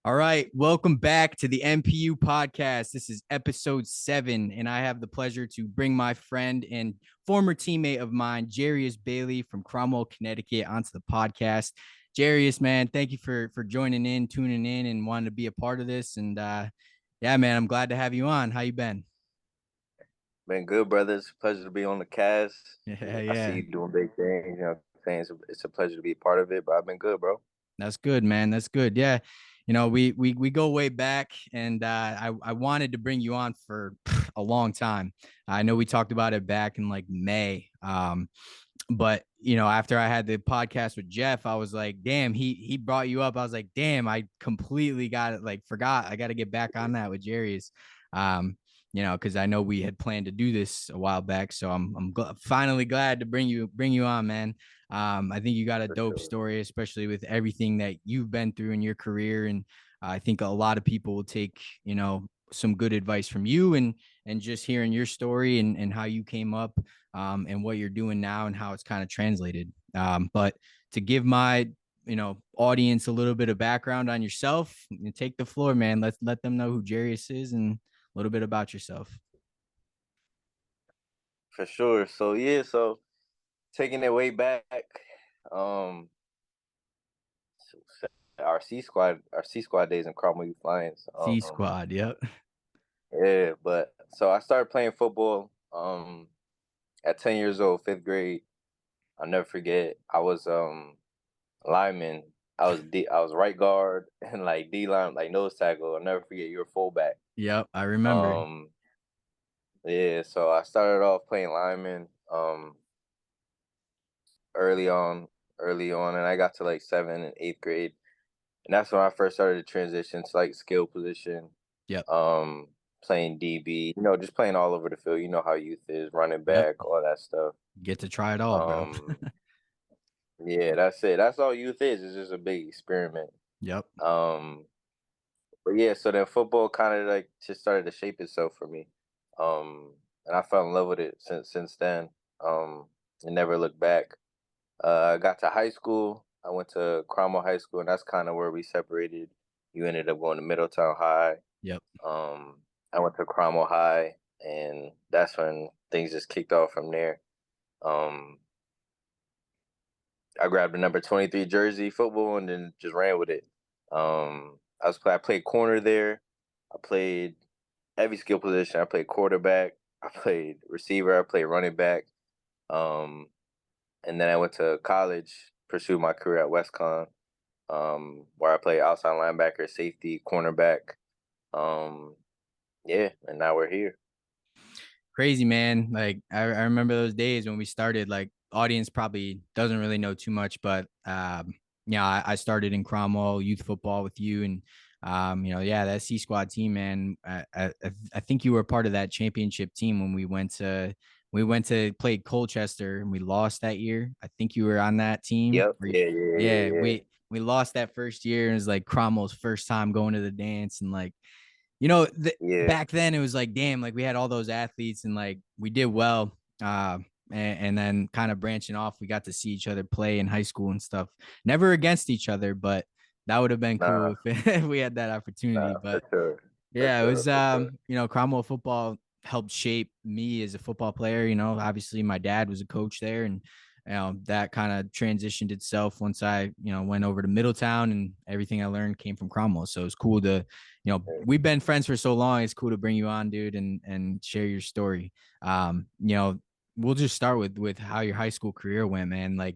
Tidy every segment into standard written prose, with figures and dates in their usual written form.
All right, welcome back to the MPU podcast. This is episode 7, and I have the pleasure to bring my friend and former teammate of mine, Jarius Bailey from Cromwell, Connecticut, onto the podcast. Jarius, man, thank you for joining in, tuning in, and wanting to be a part of this. And yeah, man, I'm glad to have you on. How you been? Been good, brother. It's a pleasure to be on the cast. Yeah, I see yeah. you doing big things. You know, saying it's a pleasure to be a part of it. But I've been good, bro. That's good, man. That's good. Yeah. We go way back, and I wanted to bring you on for a long time. I know we talked about it back in like May. But after I had the podcast with Jeff, I was like, damn, he brought you up. I was like, damn, I completely got it, like forgot. I got to get back on that with Jarius. Because I know we had planned to do this a while back. So I'm finally glad to bring you on, man. I think you got a For dope sure. story, especially with everything that you've been through in your career. And I think a lot of people will take, some good advice from you and just hearing your story and how you came up and what you're doing now and how it's kind of translated. But to give my, audience a little bit of background on yourself, take the floor, man. Let them know who Jarius is and a little bit about yourself. For sure. So taking it way back, um, our C squad days in Cromwell Youth Lions. C Squad. Yep. Yeah. But so I started playing football. At 10 years old, fifth grade. I'll never forget. I was lineman. I was right guard and like D line, like nose tackle. I'll never forget. You were fullback. Yep. I remember. Um, yeah. So I started off playing lineman. Early on, and I got to like 7th and 8th grade, and that's when I first started to transition to like skill position. Yep. Um, Playing DB, just playing all over the field. You know how youth is, running Yep. back, all that stuff. Get to try it all, bro. Um, yeah, that's it. That's all youth is. It's just a big experiment. Yep. Um, but yeah, so then football kind of like just started to shape itself for me. And I fell in love with it since then. And never looked back. I got to high school. I went to Cromwell High School, and that's kind of where we separated. You ended up going to Middletown High. Yep. Um, I went to Cromwell High, and that's when things just kicked off from there. Um, I grabbed the number 23 jersey football and then just ran with it. I played corner there. I played every skill position. I played quarterback. I played receiver. I played running back. Um, and then I went to college, pursued my career at WestCon, where I played outside linebacker, safety, cornerback. Um, yeah, and now we're here. Crazy, man. Like I remember those days when we started. Like audience probably doesn't really know too much, but yeah, I started in Cromwell youth football with you, and yeah, that C squad team, man. I think you were part of that championship team when we went to play Colchester and we lost that year. I think you were on that team. Yep. Yeah. Yeah. Yeah, Yeah. we lost that first year, and it was like Cromwell's first time going to the dance, and like Yeah. back then it was like, damn, like we had all those athletes and like we did well. And then kind of branching off, we got to see each other play in high school and stuff. Never against each other, but that would have been cool Nah. if we had that opportunity. Nah. For But sure. For yeah, it sure. was For sure. Cromwell football helped shape me as a football player. Obviously my dad was a coach there, and that kind of transitioned itself once I went over to Middletown, and everything I learned came from Cromwell. So it's cool to, we've been friends for so long. It's cool to bring you on, dude, and share your story. We'll just start with how your high school career went, man. Like,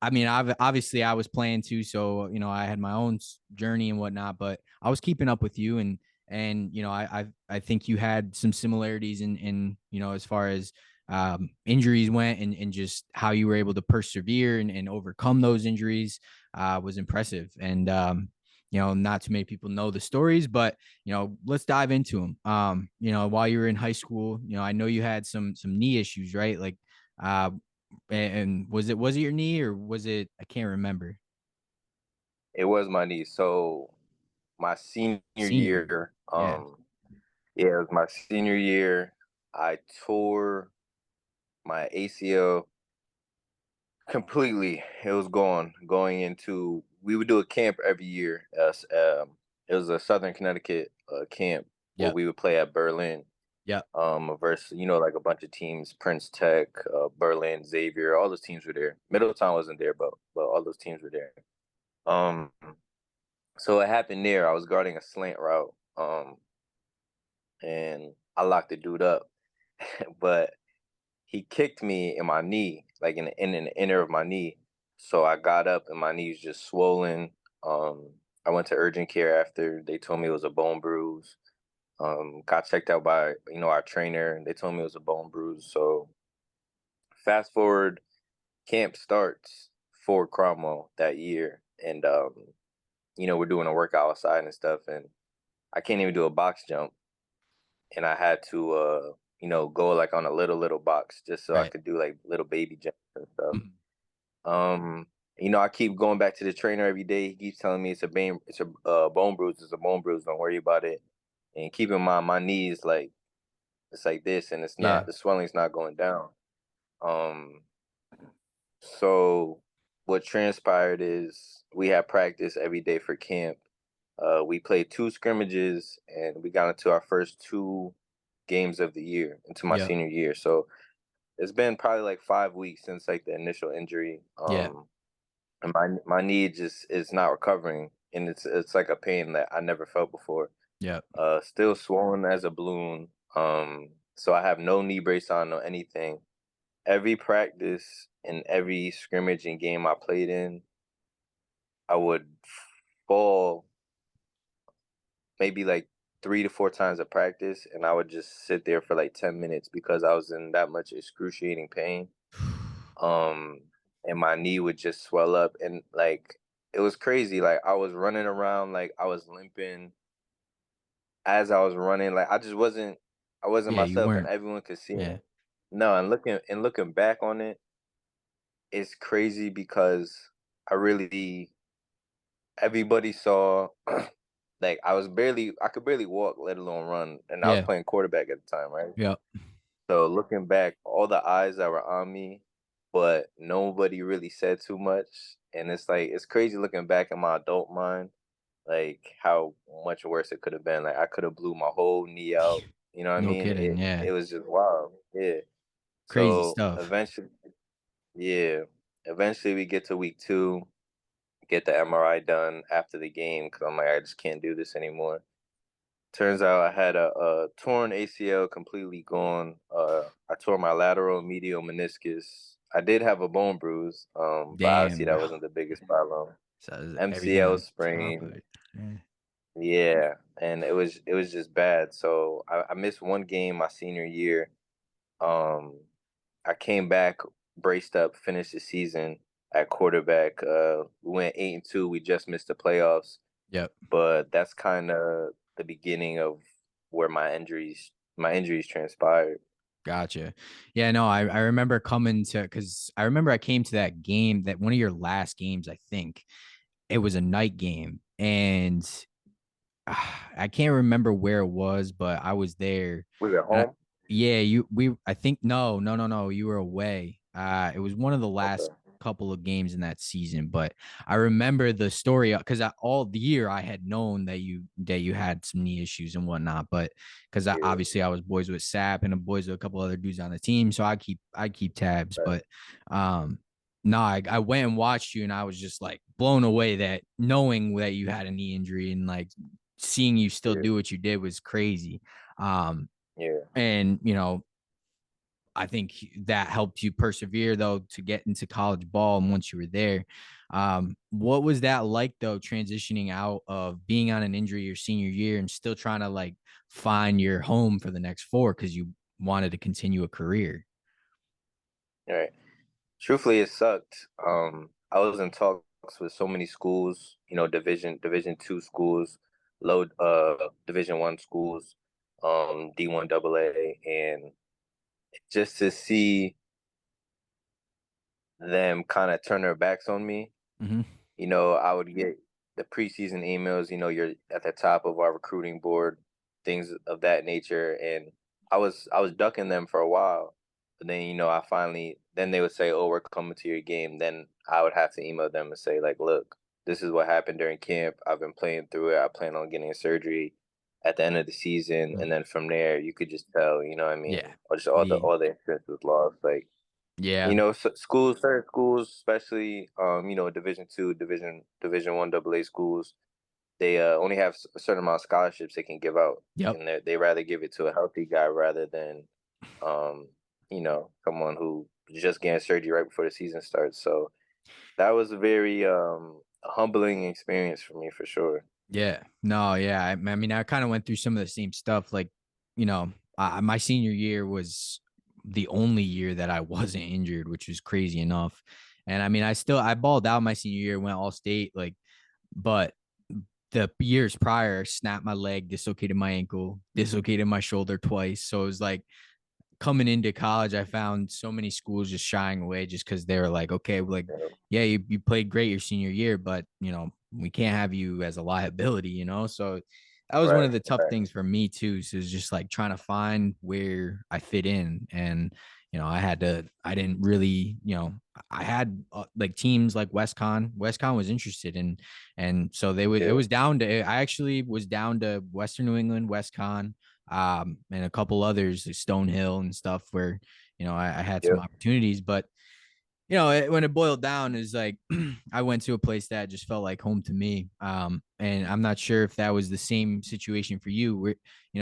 I mean, obviously I was playing too, so I had my own journey and whatnot, but I was keeping up with you, and I think you had some similarities in as far as injuries went, and just how you were able to persevere and overcome those injuries was impressive. And not too many people know the stories, but let's dive into them. While you were in high school, I know you had some knee issues, right? Like, uh, and was it your knee, or was it? I can't remember. It was my niece. So my senior Senior year. year, Yeah. yeah, it was my senior year. I tore my ACL completely. It was gone going into we would do a camp every year. It was a Southern Connecticut camp where Yep. we would play at Berlin. Yep. Versus like a bunch of teams, Prince Tech, Berlin, Xavier, all those teams were there. Middletown wasn't there, but all those teams were there. Um, so it happened there. I was guarding a slant route, and I locked the dude up, but he kicked me in my knee, like in the inner of my knee. So I got up and my knee was just swollen. I went to urgent care after they told me it was a bone bruise. Got checked out by our trainer, and they told me it was a bone bruise. So fast forward, camp starts for Cromwell that year, and we're doing a workout outside and stuff, and I can't even do a box jump, and I had to go like on a little box just so I Right. could do like little baby jumps and stuff. Mhm. Um, I keep going back to the trainer every day. He keeps telling me it's a bone bruise. It's a bone bruise. Don't worry about it. And keep in mind, my knee is like it's like this, and it's not Yeah. the swelling's not going down. Um, so what transpired is we had practice every day for camp. We played two scrimmages, and we got into our first two games of the year into my Yep. senior year. So it's been probably like 5 weeks since like the initial injury. Yeah. And my knee just is not recovering, and it's like a pain that I never felt before. Yep. Still swollen as a balloon. So I have no knee brace on or anything. Every practice and every scrimmage and game I played in, I would fall maybe like 3 to 4 times a practice, and I would just sit there for like 10 minutes because I was in that much excruciating pain. Um, and my knee would just swell up, and like it was crazy. Like I was running around, like I was limping as I was running. Like I wasn't Yeah. You myself, and weren't. everyone could see Yeah. it. No, and looking back on it, it's crazy because I really everybody saw like I could barely walk, let alone run, and I was Yeah. playing quarterback at the time, right? Yep. So looking back, all the eyes that were on me, but nobody really said too much. And it's like it's crazy looking back in my adult mind, like how much worse it could have been. Like I could have blew my whole knee out. You know what I No mean? kidding. It Yeah. was just wild. Yeah. Crazy So stuff. eventually, yeah. Eventually we get to week two, get the MRI done after the game because I'm like, I just can't do this anymore. Turns out I had a torn ACL completely gone. I tore my lateral medial meniscus. I did have a bone bruise, but obviously Damn, that bro. wasn't the biggest problem. So everything MCL on top of sprain, it. Yeah. yeah, and it was just bad. So I missed one game my senior year. Um, I came back braced up, finished the season at quarterback. We went 8-2. We just missed the playoffs, Yep. but that's kind of the beginning of where my injuries transpired. Gotcha. Yeah, no, I remember coming to because I remember I came to that game, that one of your last games, I think. It was a night game. And I can't remember where it was, but I was there. Was it And home? yeah, I think no, you were away. It was one of the last Okay. couple of games in that season, but I remember the story because all the year I had known that you had some knee issues and whatnot, but because I Yeah. obviously I was boys with Sap and boys with a couple other dudes on the team, so I keep tabs, Right. but no, I went and watched you, and I was just like blown away that knowing that you had a knee injury and like seeing you still Yeah. do what you did was crazy. Um, Yeah. and I think that helped you persevere though to get into college ball. And once you were there, what was that like though, transitioning out of being on an injury your senior year and still trying to like find your home for the next four because you wanted to continue a career? Right. Truthfully, it sucked. I was in talks with so many schools, Division 2 schools, low Division 1 schools, D1 AA, and just to see them kind of turn their backs on me. Mm-hmm. I would get the preseason emails, you're at the top of our recruiting board, things of that nature. And I was ducking them for a while. But then, I finally then they would say, "Oh, we're coming to your game." Then I would have to email them and say, like, "Look, this is what happened during camp. I've been playing through it. I plan on getting a surgery at the end of the season, and Mm. then from there, you could just tell, you know what I mean, Yeah. or just Me. all the experience was lost. Like, Yeah. schools, certain schools, especially Division 2, Division 1 AA schools, they only have a certain amount of scholarships they can give out, Yep. and they rather give it to a healthy guy rather than um, someone who just getting surgery right before the season starts. So that was a very humbling experience for me for sure. Yeah. No, yeah. I mean, I kind of went through some of the same stuff. Like, my senior year was the only year that I wasn't injured, which was crazy enough. And I mean, I balled out my senior year, went all state, like, but the years prior, snapped my leg, dislocated my ankle, dislocated my shoulder twice. So it was like coming into college, I found so many schools just shying away just because they were like, okay, like, Yeah. yeah, you played great your senior year, but we can't have you as a liability. So that was one Right, of the tough right. things for me too. So it's just like trying to find where I fit in. And I didn't really, I had like teams like Westcon was interested in, and so it Yeah, was down to, I actually was down to Western New England, Westcon, and a couple others, like Stonehill and stuff, where I had yeah. some opportunities. But when it boiled down, is like I went to a place that just felt like home to me. And I'm not sure if that was the same situation for you. Where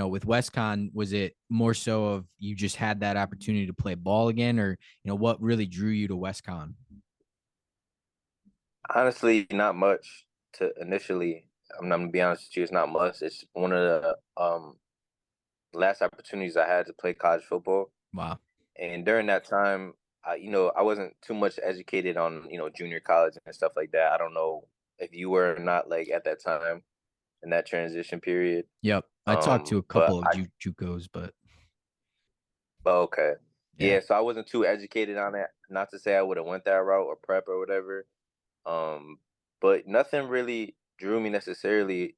with Westcon, was it more so of you just had that opportunity to play ball again, or what really drew you to Westcon? Honestly, not much to initially. I'm gonna be honest with you, it's not much. It's one of the last opportunities I had to play college football. Wow. And during that time, I wasn't too much educated on, junior college and stuff like that. I don't know if you were or not, like, at that time in that transition period. Yep. I talked to a But couple of I JUCOs, but but okay. yeah, Yeah, so I wasn't too educated on that. Not to say I would have went that route or prep or whatever. Um, but nothing really drew me necessarily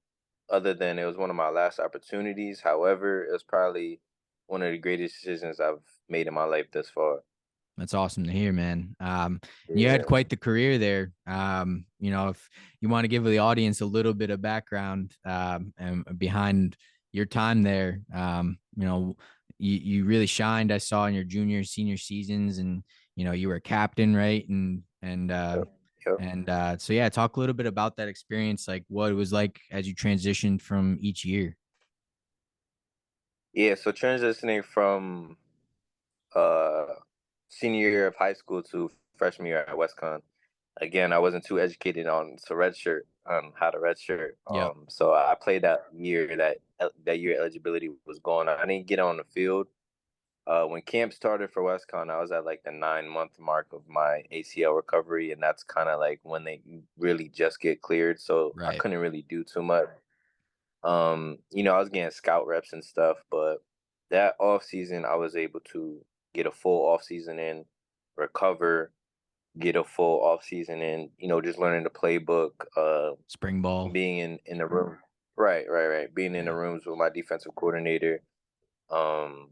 other than it was one of my last opportunities. However, it was probably one of the greatest decisions I've made in my life thus far. that's awesome to hear, man. You had Yeah. quite the career there. If you want to give the audience a little bit of background, and behind your time there, you really shined. I saw in your junior, senior seasons, and you were a captain, right? Yep. Yep. So yeah, talk a little bit about that experience, like what it was like as you transitioned from each year. Yeah, so transitioning from uh senior year of high school to freshman year at WestCon, again, I wasn't too educated on how to redshirt. Yep. So I played that year that year eligibility was going on. I didn't get on the field. When camp started for WestCon, I was at like the 9 month mark of my ACL recovery, and that's kind of like when they really just get cleared. So I Right. couldn't really do too much. I was getting scout reps and stuff, but that off season, I was able to get a full off season in, recover, get a full off season in. Just learning the playbook, Spring ball. being in the room, right, right, right, being in the Yeah. rooms with my defensive coordinator. Um,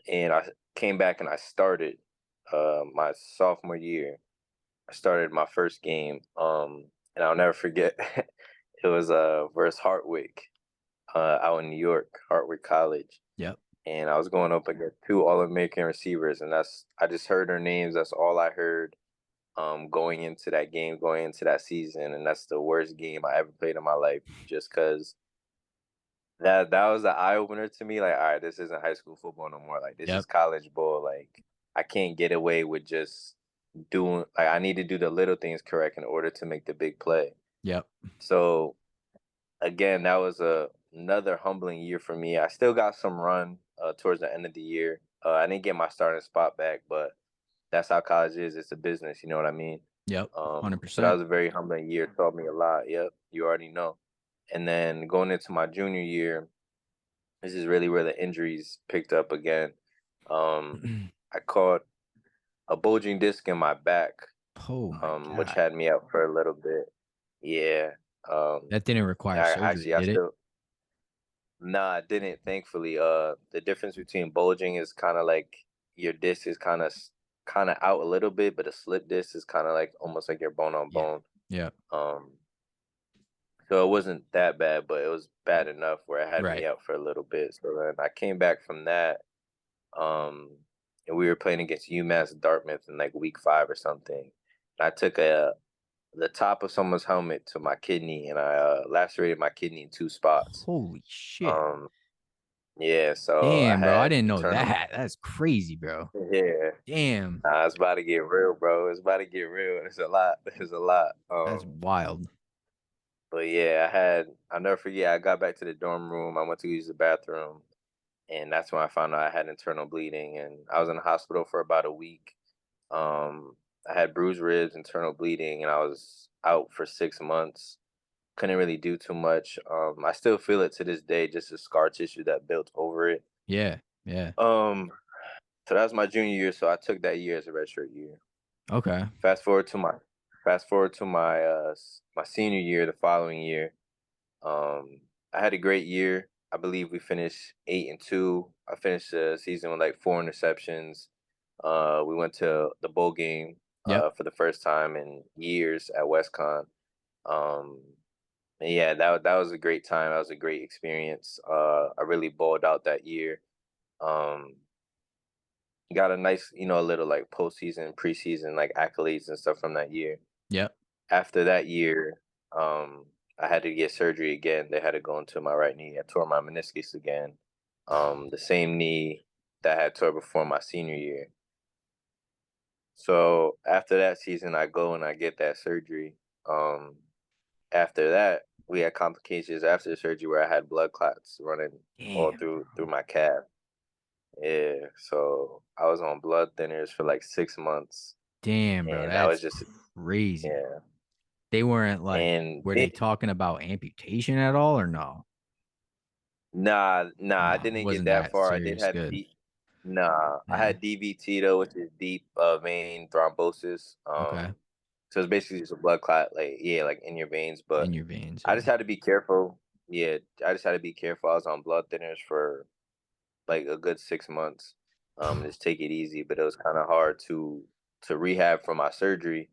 and I came back and I started my sophomore year. I started my first game, and I'll never forget. It was versus Hartwick, out in New York, Hartwick College, Yep. and I was going up against two All American receivers, and I just heard their names. That's all I heard. Going into that game, going into that season, and that's the worst game I ever played in my life. Just because that was an eye opener to me. Like, all right, this isn't high school football no more. Like, this is Yep. college ball. Like, I can't get away with just doing. Like, I need to do the little things correct in order to make the big play. Yep. So again, that was another humbling year for me. I still got some run towards the end of the year. I didn't get my starting spot back, but that's how college is. It's a business, you know what I mean? Yep. So that 100%. was a very humbling year. Taught me a lot. Yep, you already know. And then going into my junior year, this is really where the injuries picked up again. Um, I caught a bulging disc in my back, Oh my which God. had me out for a little bit. Yeah. Um, That didn't require I surgery, actually I did it? still Nah, I didn't, thankfully. The difference between bulging is kind of like your disc is kind of out a little bit, but a slip disc is kind of like almost like your bone on Yeah. bone. Yeah. Um, so it wasn't that bad, but it was bad enough where it had me Right. out for a little bit. So then I came back from that, um, and we were playing against UMass Dartmouth in like week 5 or something. I took the top of someone's helmet to my kidney, and I lacerated my kidney in 2 spots. Holy shit. Um, yeah, so I Damn, bro. I had didn't know internal. that. That's crazy, bro. Yeah, Damn. nah, it's about to get real, bro. It's about to get real. It's a lot. It's a lot. That's wild. But yeah, I'll never forget. I got back to the dorm room. I went to use the bathroom, and that's when I found out I had internal bleeding, and I was in the hospital for about a week. Um, I had bruised ribs, internal bleeding, and I was out for 6 months. Couldn't really do too much. I still feel it to this day, just the scar tissue that built over it. Yeah. Yeah. Um, so that was my junior year. So I took that year as a redshirt year. Okay. Fast forward to my my senior year, the following year. Um, I had a great year. I believe we finished 8-2. I finished the season with like 4 interceptions. We went to the bowl game Yep. for the first time in years at WestCon. Um, and yeah, that was a great time. That was a great experience. I really balled out that year. Um, got a nice, a little like postseason, preseason like accolades and stuff from that year. Yep. After that year, I had to get surgery again. They had to go into my right knee. I tore my meniscus again. The same knee that I had tore before my senior year. So after that season, I go and I get that surgery. Um, After that, we had complications after the surgery where I had blood clots running all Damn, through bro. my calf. Yeah, so I was on blood thinners for like 6 months, Damn, bro. and that was That's just crazy. yeah. They weren't like, And were they it, talking about amputation at all or no? nah, I No, it didn't get wasn't that that far. I did serious. have Good. I Yeah. had DVT though, which is deep vein thrombosis. Okay. So it's basically just a blood clot, like yeah, like in your veins. But In your veins. I Yeah. just had to be careful. Yeah, I just had to be careful. I was on blood thinners for like a good 6 months. Just take it easy, but it was kind of hard to rehab from my surgery.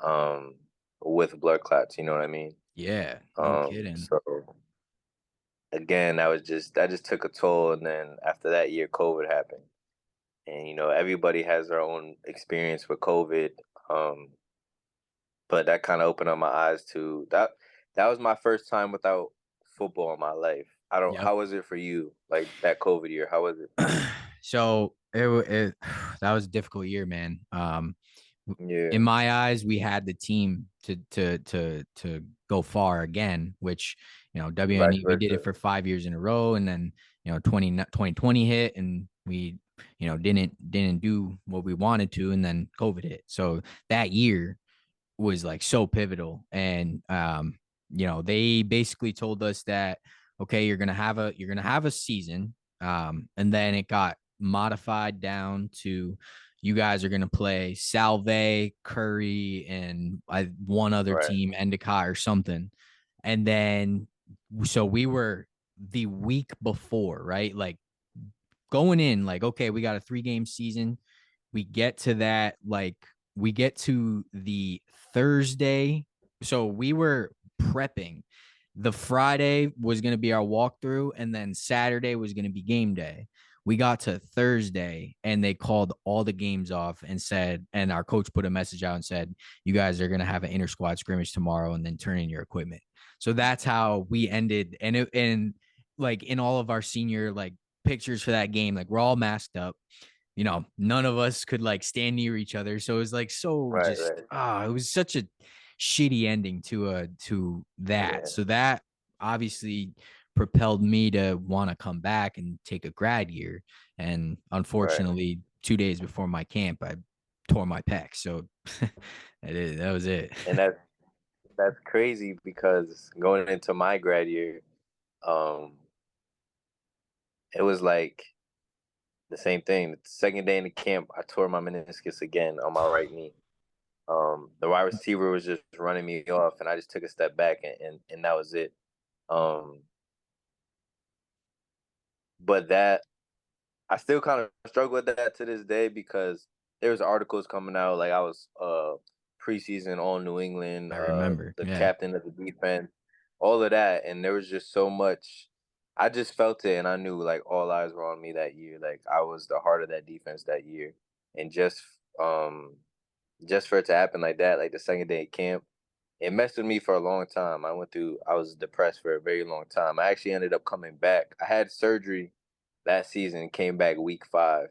Um, with blood clots, you know what I mean? Yeah. No kidding. So again, that just took a toll, and then after that year, COVID happened, and everybody has their own experience with COVID. Um, but that kind of opened up my eyes to that. That was my first time without football in my life. I don't. Yep. How was it for you? Like that COVID year, how was it? So it that was a difficult year, man. In Yeah, my eyes, we had the team to go far again, which vice WNE, we did it versa. for 5 years in a row, and then 2020 hit, and we didn't do what we wanted to, and then COVID hit. So that year was like so pivotal, and they basically told us that, okay, you're gonna have a season, and then it got modified down to, you guys are gonna play Salve, Curry, and one other Right, team, Endicott or something, and then so we were the week before, right? Like going in, like, okay, we got a 3 game season. We get to that, like, we get to the Thursday. So we were prepping. The Friday was going to be our walkthrough, and then Saturday was going to be game day. We got to Thursday and they called all the games off and said, and our coach put a message out and said, you guys are going to have an inter squad scrimmage tomorrow and then turn in your equipment. So that's how we ended. And like in all of our senior like pictures for that game, like we're all masked up. None of us could like stand near each other. So it was like so just right. it was such a shitty ending to that. Yeah, So that obviously propelled me to want to come back and take a grad year. And right. unfortunately, 2 days before my camp, I tore my pec. So that was it. And that's crazy because going into my grad year, um, it was like the same thing. The second day in the camp, I tore my meniscus again on my right knee. The wide receiver was just running me off, and I just took a step back, and that was it. Um, but that I still kind of struggle with that to this day because there was articles coming out like I was preseason All New England, I remember. the Yeah. captain of the defense, all of that, and there was just so much. I just felt it, and I knew like all eyes were on me that year. Like I was the heart of that defense that year, and just for it to happen like that, like the second day of camp, it messed with me for a long time. I was depressed for a very long time. I actually ended up coming back. I had surgery that season, came back week 5,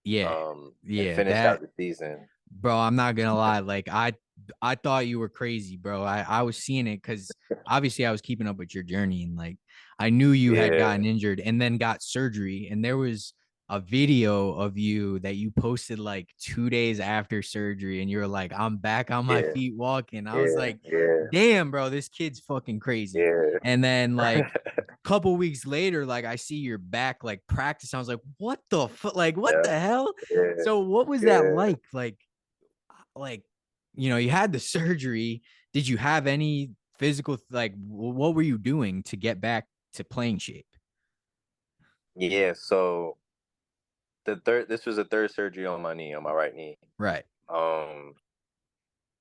Yeah. and Yeah. finished out That, the season. bro, I'm not gonna lie. Like I thought you were crazy, bro. I was seeing it because obviously I was keeping up with your journey, and like I knew you had Yeah, gotten injured and then got surgery. And there was a video of you that you posted like 2 days after surgery, and you were like, I'm back on my yeah, feet walking. I was yeah, like, yeah, damn, bro, this kid's fucking crazy. yeah, And then like couple weeks later, like I see your back like practice. I was like, what the fuck? Like, what yeah, the hell? yeah, So what was that yeah. like? Like, you had the surgery. Did you have any physical, like, what were you doing to get back to playing shape? Yeah, so this was the third surgery on my knee, on my right knee. Right. Um,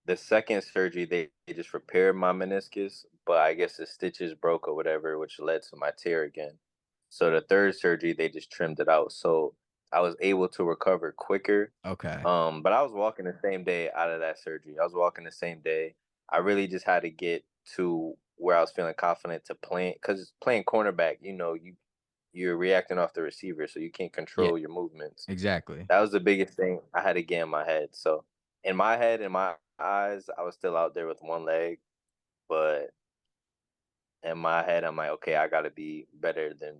the second surgery, they just repaired my meniscus, but I guess the stitches broke or whatever, which led to my tear again. So the third surgery, they just trimmed it out. So I was able to recover quicker. Okay. But I was walking the same day out of that surgery. I was walking the same day. I really just had to get to where I was feeling confident to play, because playing cornerback, you're reacting off the receiver, so you can't Yeah, control your movements. exactly. That was the biggest thing I had to get in my head. So in my head, in my eyes, I was still out there with one leg, but in my head, I'm like, okay, I got to be better than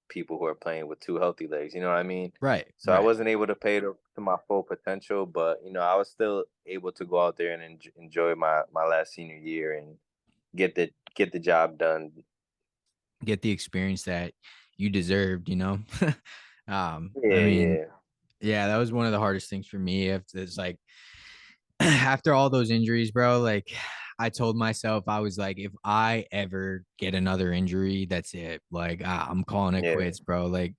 people who are playing with two healthy legs. You know what I mean? Right. So I Right. wasn't able to pay to my full potential, but I was still able to go out there and enjoy my last senior year and get the job done. Get the experience that you deserved, I Yeah, mean, yeah, yeah, that was one of the hardest things for me. If it's like after all those injuries, bro, like I told myself, I was like, if I ever get another injury, that's it. Like I'm calling it yeah. quits, bro. Like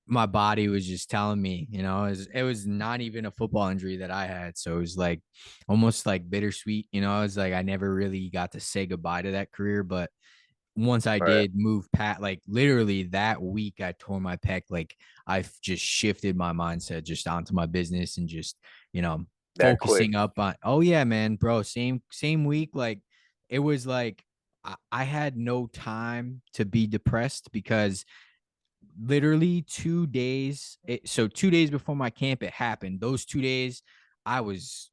my body was just telling me, it was not even a football injury that I had. So it was like almost like bittersweet, I was like, I never really got to say goodbye to that career. But once I Right. did move past, like literally that week I tore my pec, like I've just shifted my mindset just onto my business and just, you know, That quick. focusing up on, oh yeah, man, bro, same week. Like it was like I had no time to be depressed because literally 2 days. So 2 days before my camp, it happened. Those 2 days, I was,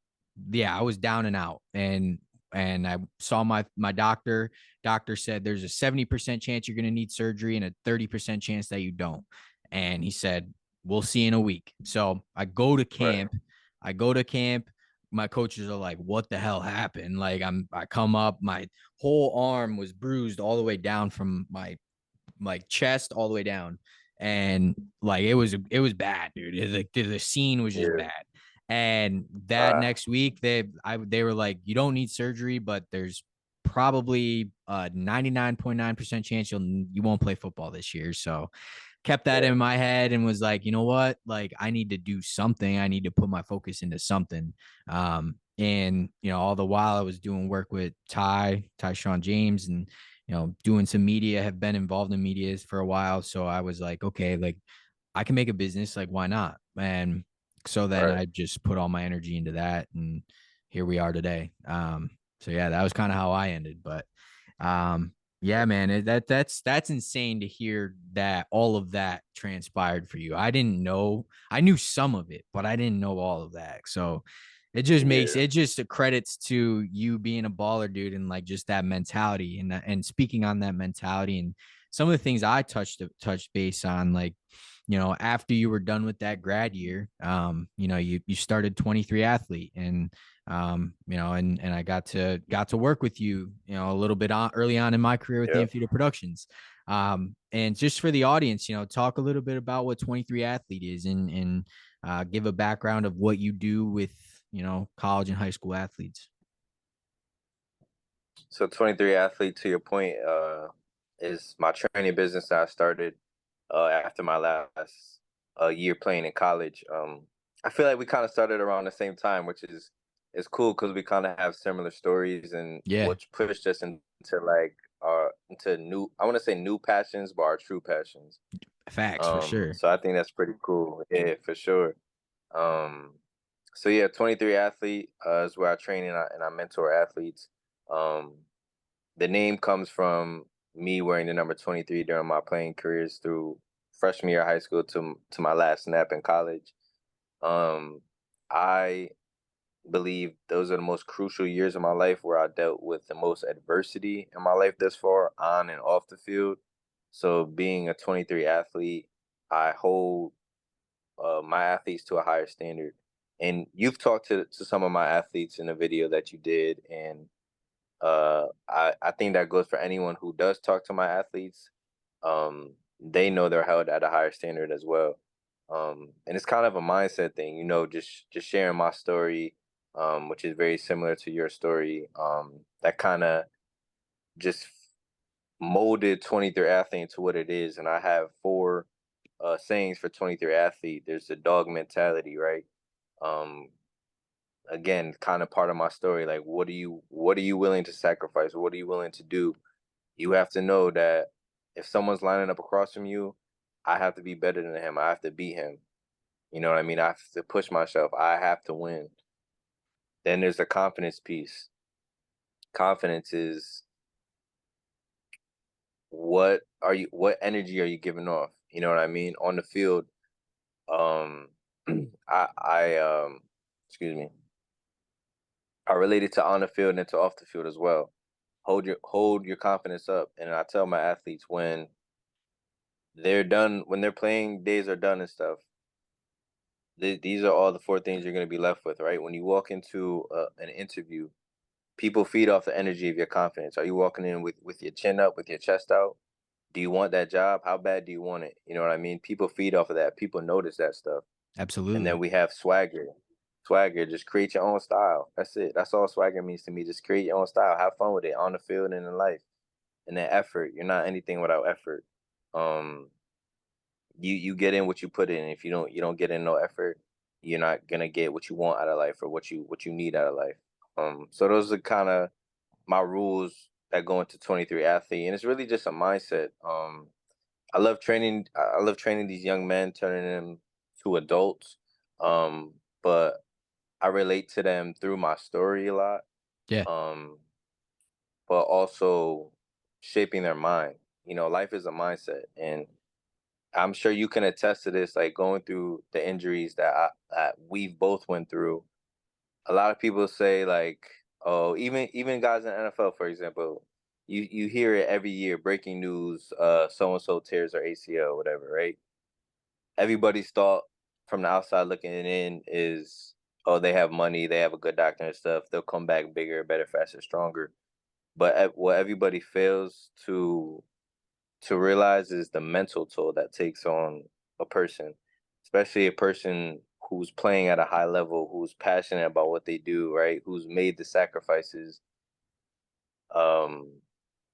yeah, I was down and out, and I saw my doctor. Doctor said there's a 70% chance you're gonna need surgery and a 30% chance that you don't. And he said we'll see in a week. So I go to Right. camp. I go to camp. My coaches are like, "What the hell happened?" Like I come up, my whole arm was bruised all the way down from my like chest all the way down, and like it was bad, dude. Like the scene was just Yeah. bad. And that Uh, next week they were like, you don't need surgery, but there's probably a 99.9% chance you won't play football this year. So kept that yeah. in my head and was like, you know what? Like I need to do something. I need to put my focus into something. And all the while I was doing work with Sean James, and doing some media, have been involved in media for a while. So I was like, okay, like I can make a business, like why not? And so then Right. I just put all my energy into that, and here we are today. So yeah, that was kind of how I ended. But yeah, man, that's insane to hear that all of that transpired for you. I didn't know. I knew some of it, but I didn't know all of that. So Yeah. it just credits to you being a baller, dude, and like just that mentality, and speaking on that mentality and some of the things I touched base on, like after you were done with that grad year, you started 23 Athlete, and and I got to work with you, a little bit early on in my career with Yep. Amphitheater Productions. And just for the audience, talk a little bit about what 23 Athlete is, and give a background of what you do with, college and high school athletes. So 23 Athlete, to your point, is my training business that I started after my last year playing in college. I feel like we kind of started around the same time, which is it's cool because we kind of have similar stories, and Yeah, which pushed us into like our into new, I want to say new passions, but our true passions. facts for sure. So I think that's pretty cool. Yeah, for sure. Um, so yeah, 23 athlete is where I train and I mentor athletes. Um, the name comes from me wearing the number 23 during my playing careers through freshman year of high school to my last snap in college. Um, I believe those are the most crucial years of my life where I dealt with the most adversity in my life thus far, on and off the field. So being a 23 athlete, I hold my athletes to a higher standard. And you've talked to some of my athletes in the video that you did, and I think that goes for anyone who does talk to my athletes. They know they're held at a higher standard as well. And it's kind of a mindset thing, just sharing my story, which is very similar to your story. That kind of just molded 23 athlete into what it is. And I have four sayings for 23 athlete. There's the dog mentality, right? Um, Again, kind of part of my story. Like, what are you willing to sacrifice? What are you willing to do? You have to know that if someone's lining up across from you, I have to be better than him. I have to beat him. You know what I mean? I have to push myself. I have to win. Then there's the confidence piece. Confidence is what energy are you giving off? You know what I mean? On the field, um I excuse me. I relate it to on the field and to off the field as well. Hold your confidence up. And I tell my athletes when their playing days are done and stuff, these are all the four things you're going to be left with, right? When you walk into an interview, people feed off the energy of your confidence. Are you walking in with your chin up, with your chest out? Do you want that job? How bad do you want it? You know what I mean? People feed off of that. People notice that stuff. And then Absolutely. we have swagger. Swagger, just create your own style. That's it. That's all swagger means to me. Just create your own style. Have fun with it on the field and in life. And then effort. You're not anything without effort. Um, you get in what you put in. If you don't get in no effort, you're not gonna get what you want out of life or what you need out of life. So those are kind of my rules that go into 23 athlete, and it's really just a mindset. I love training these young men, turning them to adults. But I relate to them through my story a lot. Yeah. Um, but also shaping their mind. Life is a mindset, and I'm sure you can attest to this. Like going through the injuries that we've both went through. A lot of people say like, oh, even guys in the NFL, for example, you hear it every year, breaking news, so and so tears their ACL, whatever, right? Everybody's thought from the outside looking in is, oh, they have money, they have a good doctor and stuff, they'll come back bigger, better, faster, stronger. But what everybody fails to realize is the mental toll that takes on a person, especially a person who's playing at a high level, who's passionate about what they do, right? Who's made the sacrifices. Um,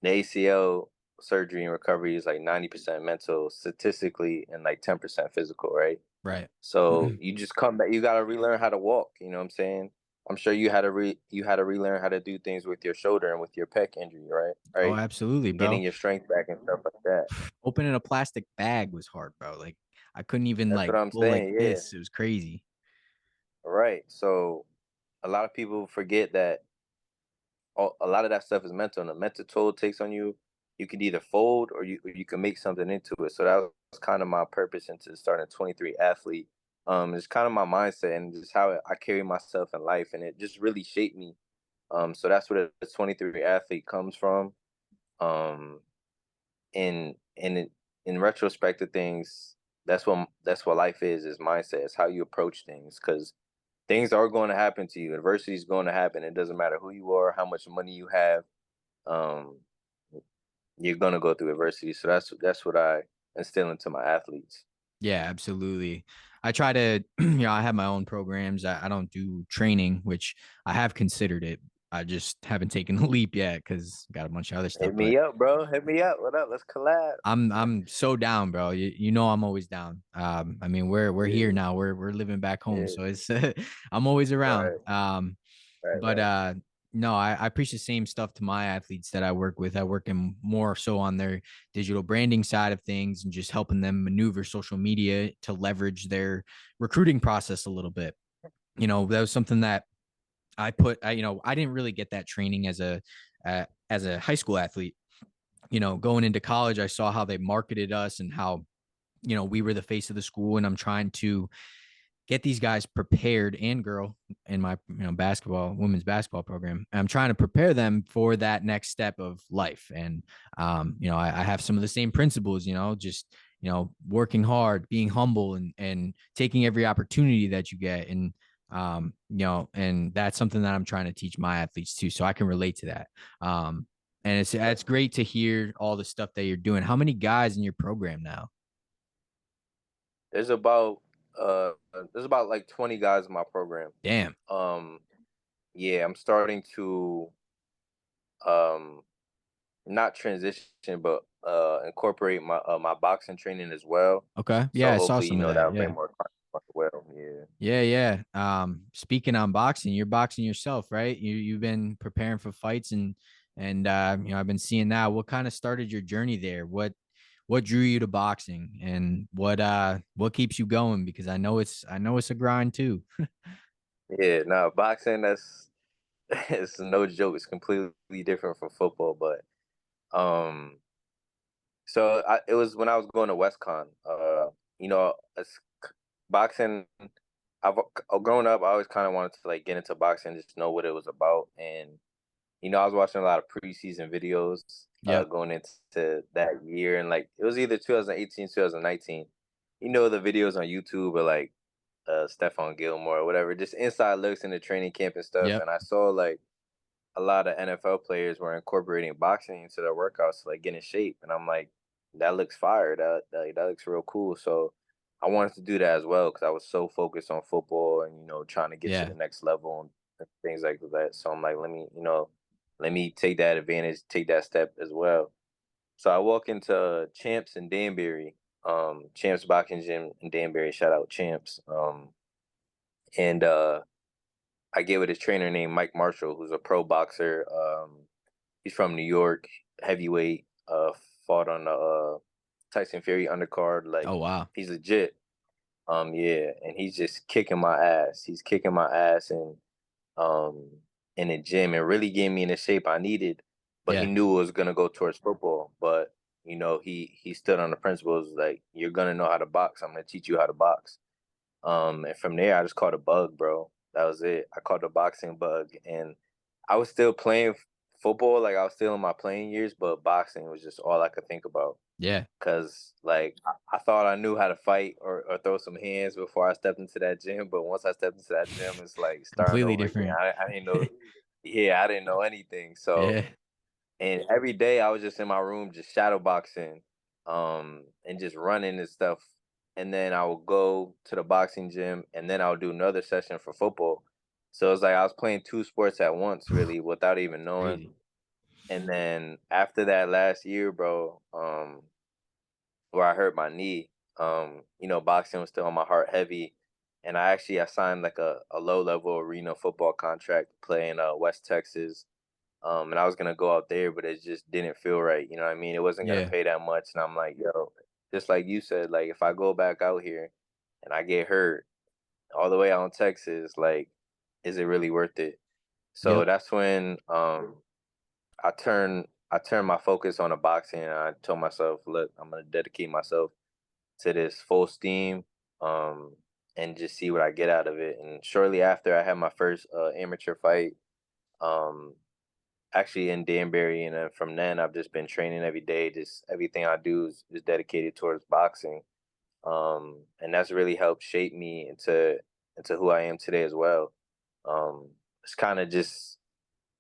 the ACL surgery and recovery is like 90% mental statistically and like 10% physical, right? Right. So you just come back, you gotta relearn how to walk, you know what I'm saying? I'm sure you had to relearn how to do things with your shoulder and with your pec injury, right? Oh, Right? absolutely, Getting bro. your strength back and stuff like that. Opening a plastic bag was hard, bro. Like I couldn't even That's what like I'm go like saying. Yeah. this. It was crazy. Right. So a lot of people forget that a lot of that stuff is mental, and the mental toll it takes on you. You can either fold or you can make something into it. So that was kind of my purpose into starting 23 athlete. It's kind of my mindset and just how I carry myself in life, and it just really shaped me. So that's what a 23 athlete comes from. Um, in retrospect of things, that's what life is mindset. It's how you approach things because things are going to happen to you. Adversity is going to happen. It doesn't matter who you are, how much money you have. Um, you're going to go through adversity. So that's what I instill into my athletes. Yeah, absolutely. I try to, I have my own programs. I don't do training, which I have considered it. I just haven't taken the leap yet because got a bunch of other stuff. Hit But me up, bro. Hit me up. What up? Let's collab. I'm so down, bro. You know I'm always down. I mean we're here Yeah, now. We're living back home, yeah, so it's I'm always around. right. Right, But right. no, I preach the same stuff to my athletes that I work with. I work in more so on their digital branding side of things and just helping them maneuver social media to leverage their recruiting process a little bit. That was something that I didn't really get that training as a high school athlete. Going into college, I saw how they marketed us and how, we were the face of the school, and I'm trying to get these guys prepared, and girl, in my women's basketball program. I'm trying to prepare them for that next step of life. And I have some of the same principles, just working hard, being humble, and taking every opportunity that you get. And and that's something that I'm trying to teach my athletes too, so I can relate to that. And it's great to hear all the stuff that you're doing. How many guys in your program now? There's about there's about like 20 guys in my program. Damn. Um, yeah, I'm starting to um not transition, but incorporate my boxing training as well. Okay. Yeah, So I saw hopefully, some of that. that'll bring Yeah. more content as well. Yeah. Yeah, yeah. Speaking on boxing, you're boxing yourself, right? You've been preparing for fights, and I've been seeing that. What kind of started your journey there? What drew you to boxing, and what keeps you going? Because I know it's a grind too. Yeah, no, boxing, that's it's no joke. It's completely different from football, but um it was when I was going to WestCon. You know, boxing. Growing up, I always kind of wanted to like get into boxing, just know what it was about, and I was watching a lot of preseason videos Yep. going into that year, and like it was either 2018, 2019. The videos on YouTube or like Stephon Gilmore or whatever, just inside looks in the training camp and stuff. Yep. And I saw like a lot of NFL players were incorporating boxing into their workouts to like get in shape, and I'm like, that looks fire. That looks real cool. So I wanted to do that as well because I was so focused on football and trying to get to Yeah. the next level and things like that. So I'm like, let me take that advantage, take that step as well. So I walk into Champs in Danbury, Champs Boxing Gym in Danbury. Shout out Champs. And I get with his trainer named Mike Marshall, who's a pro boxer. He's from New York, heavyweight. Fought on the Tyson Fury undercard. Like Oh wow. he's legit. Yeah, and he's just kicking my ass. He's kicking my ass um in the gym and really getting me in the shape I needed. But he Yeah. knew it was gonna go towards football. But he stood on the principles like you're gonna know how to box. I'm gonna teach you how to box. And from there, I just caught a bug, bro. That was it. I caught the boxing bug, and I was still playing football, like I was still in my playing years, but boxing was just all I could think about. Yeah. Cause like I thought I knew how to fight or throw some hands before I stepped into that gym, but once I stepped into that gym, it's like starting Completely over again. different. I didn't know, yeah, I didn't know anything. So Yeah. and every day I was just in my room, just shadow boxing, and just running and stuff. And then I would go to the boxing gym, and then I would do another session for football. So it's like I was playing two sports at once, really, without even knowing. Crazy. And then after that last year, bro, where I hurt my knee, boxing was still on my heart heavy. And I signed like a low level arena football contract playing West Texas, and I was gonna go out there, but it just didn't feel right. You know what I mean? It wasn't gonna Yeah. pay that much, and I'm like, yo, just like you said, like if I go back out here and I get hurt all the way out in Texas, like, is it really worth it? So Yep. that's when I turned my focus on the boxing, and I told myself, look, I'm gonna dedicate myself to this full steam, um, and just see what I get out of it. And shortly after, I had my first amateur fight. Um, Actually in Danbury, and from then I've just been training every day. Just everything I do is dedicated towards boxing, and that's really helped shape me into who I am today as well. It's kind of just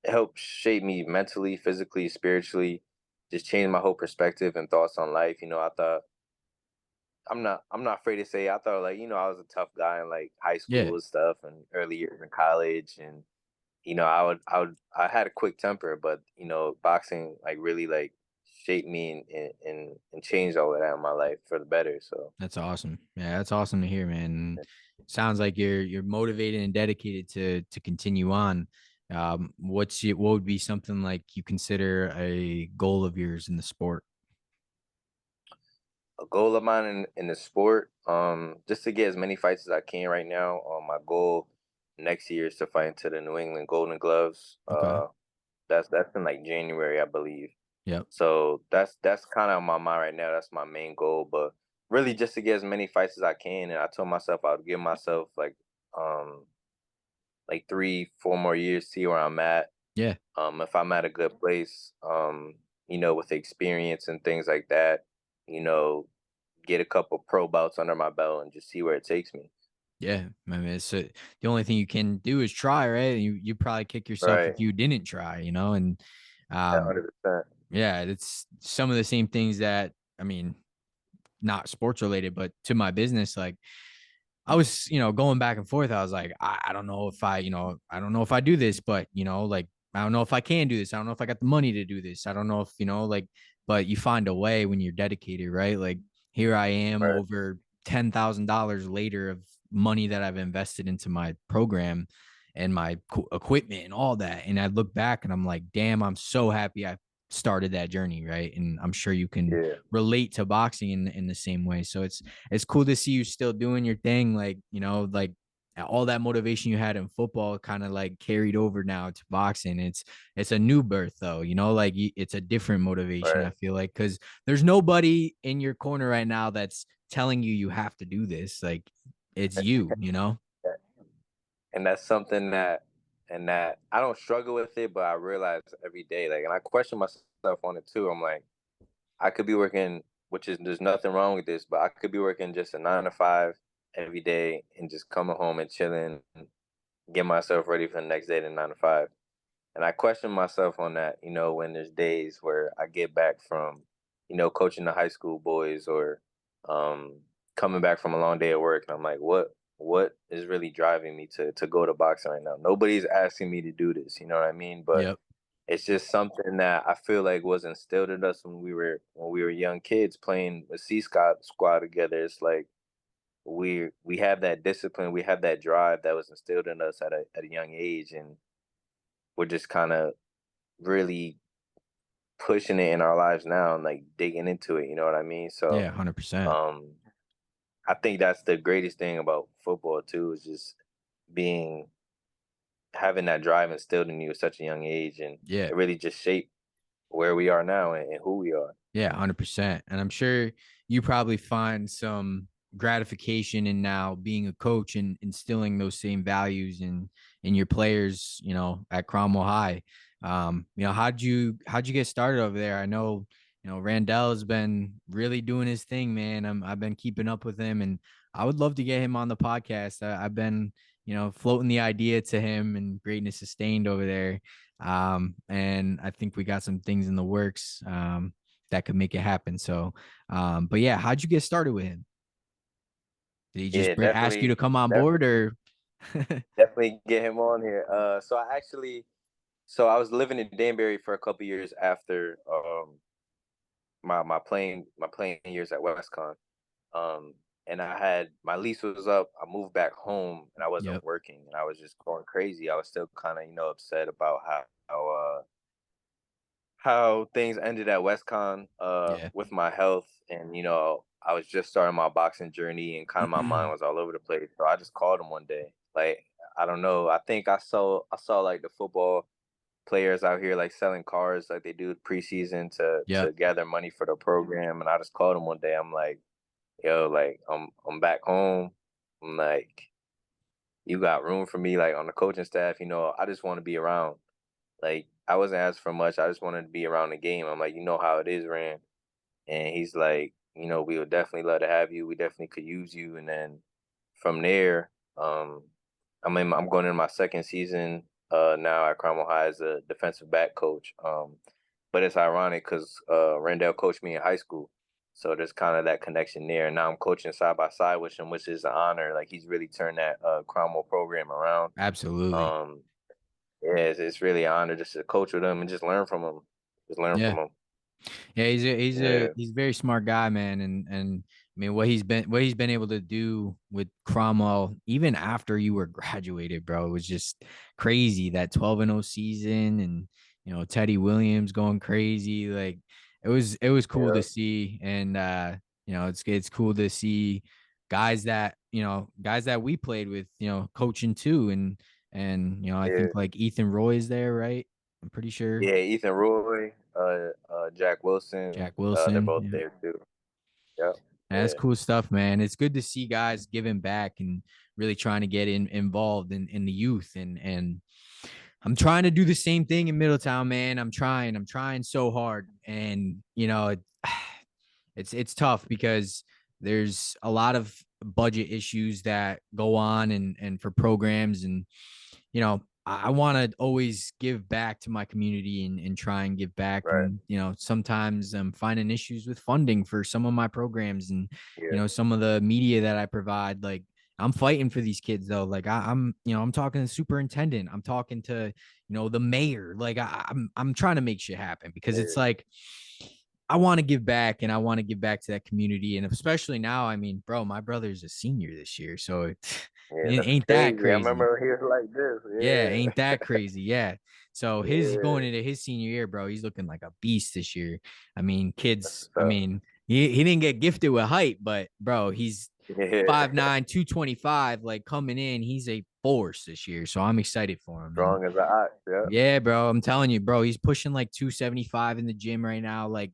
helped shape me mentally, physically, spiritually, just change my whole perspective and thoughts on life. I thought I'm not afraid to say I thought like I was a tough guy in like high Yeah. school and stuff and early years in college and I had a quick temper, but boxing like really like shaped me and changed all of that in my life for the better. So That's awesome. Yeah, that's awesome to hear, man. Sounds like you're motivated and dedicated to continue on. What would be something like you consider a goal of yours in the sport? A goal of mine in the sport, just to get as many fights as I can right now. My goal next year is to fight into the New England Golden Gloves. Okay. That's in like January, I believe. Yep. So that's kind of on my mind right now. That's my main goal, but really just to get as many fights as I can. And I told myself I would give myself um like 3, 4 more years, see where I'm at. Yeah. If I'm at a good place, with experience and things like that, you know, get a couple pro bouts under my belt and just see where it takes me. Yeah. I mean, it's the only thing you can do is try, right? You probably kick yourself Right. if you didn't try, and Yeah, um, 100%. yeah, it's some of the same things that I mean, not sports related, but to my business, like I was, going back and forth. I was like, I don't know if I don't know if I do this, but like I don't know if I can do this. I don't know if I got the money to do this. I don't know if, like, but you find a way when you're dedicated, right? Like here I am Right. over $10,000 later of money that I've invested into my program and my equipment and all that. And I look back and I'm like, damn, I'm so happy I started that journey, right? And I'm sure you can Yeah. relate to boxing in the same way. So it's cool to see you still doing your thing. Like, like all that motivation you had in football kind of like carried over now to boxing. It's a new birth though, like it's a different motivation, I Right. feel like, because there's nobody in your corner right now that's telling you have to do this. Like it's you. And that's something that I don't struggle with it, but I realize every day, like, and I question myself on it too. I'm like, I could be working, which is there's nothing wrong with this, but I could be working just a 9 to 5 every day and just coming home and chilling, and get myself ready for the next day to 9 to 5. And I question myself on that, when there's days where I get back from, coaching the high school boys or um, coming back from a long day at work, and I'm like, what is really driving me to go to boxing right now? Nobody's asking me to do this, you know what I mean? But Yep. it's just something that I feel like was instilled in us when we were young kids playing a C squad together. It's like we have that discipline, we have that drive that was instilled in us at a young age, and we're just kind of really pushing it in our lives now and like digging into it. You know what I mean? Yeah, So 100%. um, I think that's the greatest thing about football too, is just being having that drive instilled in you at such a young age, and Yeah. it really just shaped where we are now and who we are. Yeah, 100%. And I'm sure you probably find some gratification in now being a coach and instilling those same values in your players, at Cromwell High. How'd you get started over there? I know, Randall's been really doing his thing, man. I've been keeping up with him, and I would love to get him on the podcast. I've been, floating the idea to him, and Greatness Sustained over there. And I think we got some things in the works. That could make it happen. So, but yeah, how'd you get started with him? Did he just Yeah, ask you to definitely, come on board, definitely, or? definitely get him on here. So I was living in Danbury for a couple years after my playing years at WestCon. Um, and I had my lease was up. I moved back home and I wasn't Yep. working and I was just going crazy. I was still kind of upset about how things ended at WestCon Yeah. with my health, and I was just starting my boxing journey and kind of my mind was all over the place. So I just called him one day. Like, I don't know. I think I saw like the football players out here like selling cars like they do preseason to Yep. gather money for the program, and I just called him one day. I'm like, yo, like I'm back home. I'm like, you got room for me like on the coaching staff. I just want to be around. Like, I wasn't asking for much. I just wanted to be around the game. I'm like, you know how it is, Rand. And he's like, we would definitely love to have you. We definitely could use you. And then from there, I'm going in my second season now at Cromwell High as a defensive back coach. But it's ironic because Randall coached me in high school. So there's kind of that connection there. And now I'm coaching side by side with him, which is an honor. Like, he's really turned that Cromwell program around. Absolutely. Um, yeah, it's really an honor just to coach with him and just learn from him. Just learn Yeah. from him. Yeah. He's a Yeah. he's a very smart guy, man. And I mean, what he's been able to do with Cromwell, even after you were graduated, bro, it was just crazy. That 12-0 season, and Teddy Williams going crazy. Like it was cool to Yeah, see, and it's cool to see guys that we played with, coaching too, and I yeah, think like Ethan Roy is there, right? I'm pretty sure yeah. Ethan Roy, Jack Wilson, Jack they're Wilson. both Yeah. there too. Yep. That's Yeah. cool stuff, man. It's good to see guys giving back and really trying to get involved in the youth, and I'm trying to do the same thing in Middletown, man. I'm trying so hard, and it's tough because there's a lot of budget issues that go on, and for programs, and I want to always give back to my community, and try and give back. Right. And, sometimes I'm finding issues with funding for some of my programs, and, Yeah. some of the media that I provide. Like, I'm fighting for these kids though. Like I'm talking to the superintendent. I'm talking to, the mayor. Like I'm trying to make shit happen, because it's Yeah. like, I want to give back, and I want to give back to that community. And especially now, I mean, bro, my brother's a senior this year. So Yeah. it That's ain't that crazy. I crazy. remember he was like Yeah, this. ain't that crazy? Yeah. So his going Yeah. into his senior year, bro, he's looking like a beast this year. I mean, kids, I So mean, he didn't get gifted with height, but bro, he's yeah. 5'9", 225, like coming in, he's a force this year. So I'm excited for him. And Strong as an ox. Yeah. yeah, bro, I'm telling you, bro, he's pushing like 275 in the gym right now. Like,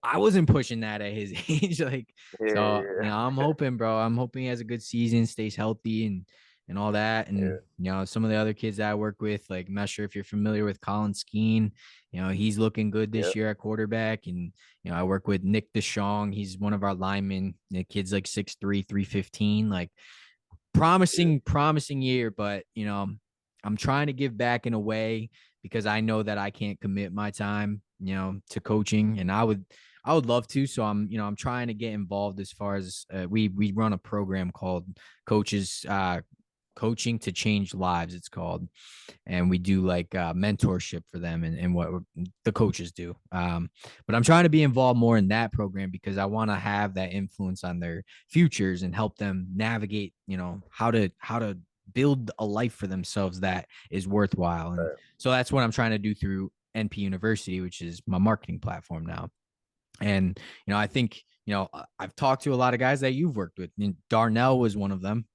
I wasn't pushing that at his age. Like, so, Yeah. I'm hoping, bro. I'm hoping he has a good season, stays healthy, and all that. And, Yeah. some of the other kids that I work with, like, I'm not sure if you're familiar with Colin Skeen. He's looking good Yeah. this year at quarterback. And, I work with Nick DeShong. He's one of our linemen. The kid's like 6'3", 315. Like, Yeah. promising year, but I'm trying to give back in a way, because I know that I can't commit my time, to coaching, and I would love to. So I'm trying to get involved, as far as we run a program called Coaches Coaching to Change Lives, it's called, and we do like mentorship for them, and what the coaches do. But I'm trying to be involved more in that program, because I want to have that influence on their futures, and help them navigate, how to build a life for themselves that is worthwhile. And Right. so that's what I'm trying to do through NP University, which is my marketing platform now. And, I think, I've talked to a lot of guys that you've worked with. And Darnell was one of them.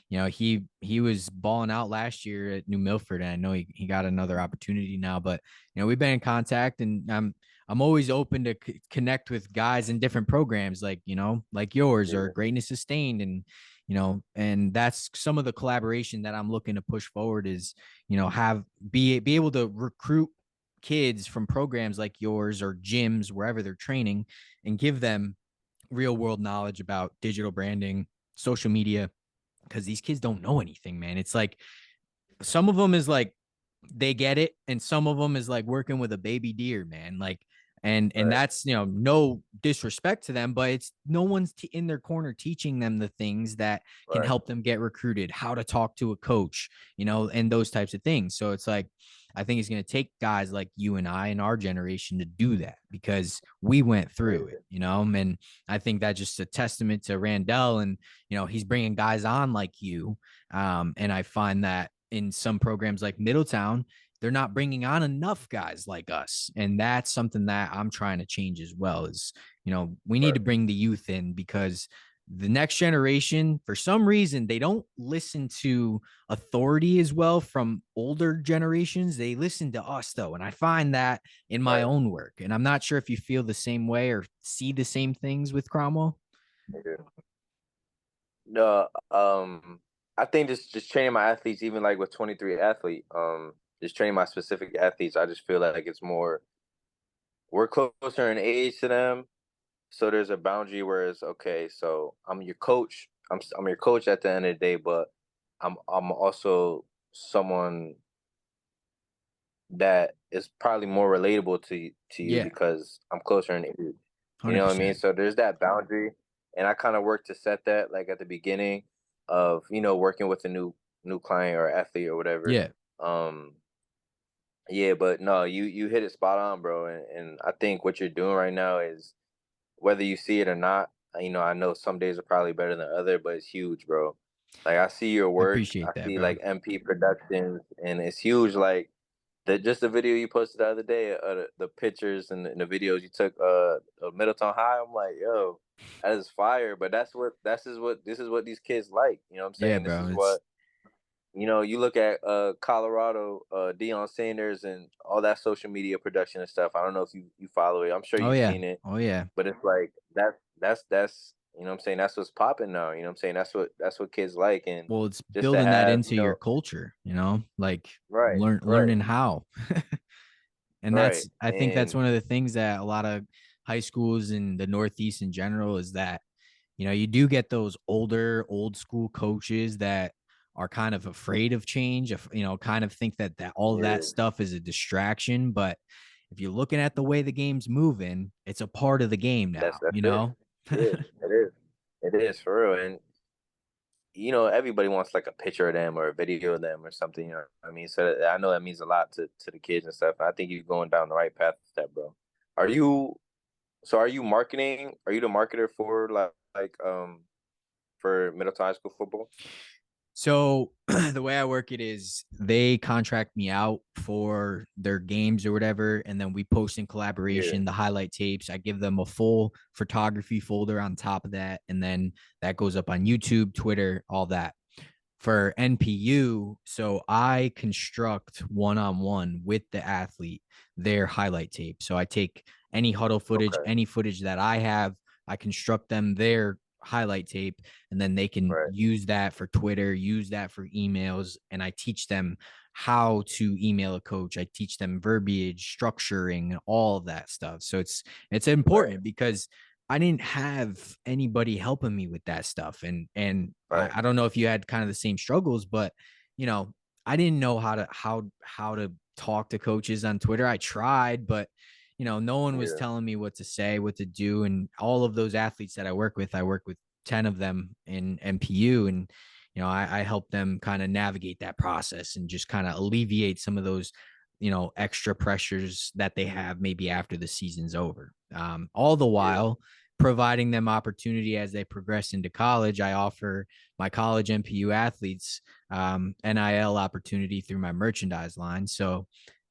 He was balling out last year at New Milford, and I know he got another opportunity now. But, we've been in contact, and I'm always open to connect with guys in different programs, like, like yours, or Yeah. Greatness Sustained. And, and that's some of the collaboration that I'm looking to push forward, is, be able to recruit kids from programs like yours, or gyms, wherever they're training, and give them real world knowledge about digital branding, social media, because these kids don't know anything, man. It's like, some of them is like, they get it, and some of them is like working with a baby deer, man. Like, and Right. that's, no disrespect to them, but it's no one's in their corner teaching them the things that can Right. help them get recruited, how to talk to a coach, and those types of things. So it's like, I think it's going to take guys like you and I in our generation to do that, because we went through it, Yeah. and I think that's just a testament to Randall, and, he's bringing guys on like you. And I find that in some programs like Middletown, they're not bringing on enough guys like us. And that's something that I'm trying to change as well. Is, we need Right. to bring the youth in, because the next generation, for some reason, they don't listen to authority as well from older generations. They listen to us though. And I find that in my Right. own work. And I'm not sure if you feel the same way or see the same things with Cromwell. Yeah. No, I think just training my athletes, even like with 23 Athlete, just training my specific athletes, I just feel like it's more, we're closer in age to them. So there's a boundary where it's okay. So I'm your coach. I'm your coach at the end of the day, but I'm also someone that is probably more relatable to you Yeah, because I'm closer in age. You know what I mean? 100%. So there's that boundary, and I kind of work to set that like at the beginning of working with a new client or athlete or whatever. Yeah, Um, yeah, but no, you hit it spot on, bro. And I think what you're doing right now is, whether you see it or not, I know some days are probably better than other, but it's huge, bro. Like I see your I work, I appreciate that, see bro. like MP Productions, and it's huge. Like just the video you posted the other day, the pictures and the videos you took of Middletown High. I'm like, yo, that is fire. But this is what these kids like. You know what I'm Yeah, saying? This bro. is It's what you look at Colorado, Deion Sanders and all that social media production and stuff. I don't know if you follow it. I'm sure oh you've yeah. seen it, Oh yeah. but it's like that's you know what I'm saying, that's what's popping now. You know what I'm saying? That's what kids like, and Well, it's just to building that have, into your culture, like right, right, learning how. And right, I think that's and one of the things that a lot of high schools in the Northeast in general is that, you do get those old school coaches that are kind of afraid of change, kind of think that all that yeah, stuff is a distraction. But if you're looking at the way the game's moving, it's a part of the game now, that's it. Yeah, it is. It is for real, and everybody wants like a picture of them or a video of them or something. You know what I mean? So I know that means a lot to the kids and stuff. I think you're going down the right path with that, bro. Are you? So are you marketing? Are you the marketer for for Middletown High School football? So the way I work it is they contract me out for their games or whatever, and then we post in Yeah. collaboration the highlight tapes. I give them a full photography folder on top of that, and then that goes up on YouTube, Twitter, all that. For NPU, so I construct one-on-one with the athlete their highlight tape. So I take any huddle footage, Okay. any footage that I have, I construct them their highlight tape, and then they can Right. use that for Twitter, use that for emails, and I teach them how to email a coach. I teach them verbiage, structuring, and all of that stuff. So it's Right. important because I didn't have anybody helping me with that stuff. And Right. I don't know if you had kind of the same struggles, but you know, I didn't know how to talk to coaches on Twitter. I tried, but no one was Yeah. telling me what to say, what to do. And all of those athletes that I work with 10 of them in MPU. And I help them kind of navigate that process and just kind of alleviate some of those extra pressures that they have maybe after the season's over. All the Yeah. while providing them opportunity as they progress into college. I offer my college MPU athletes NIL opportunity through my merchandise line. So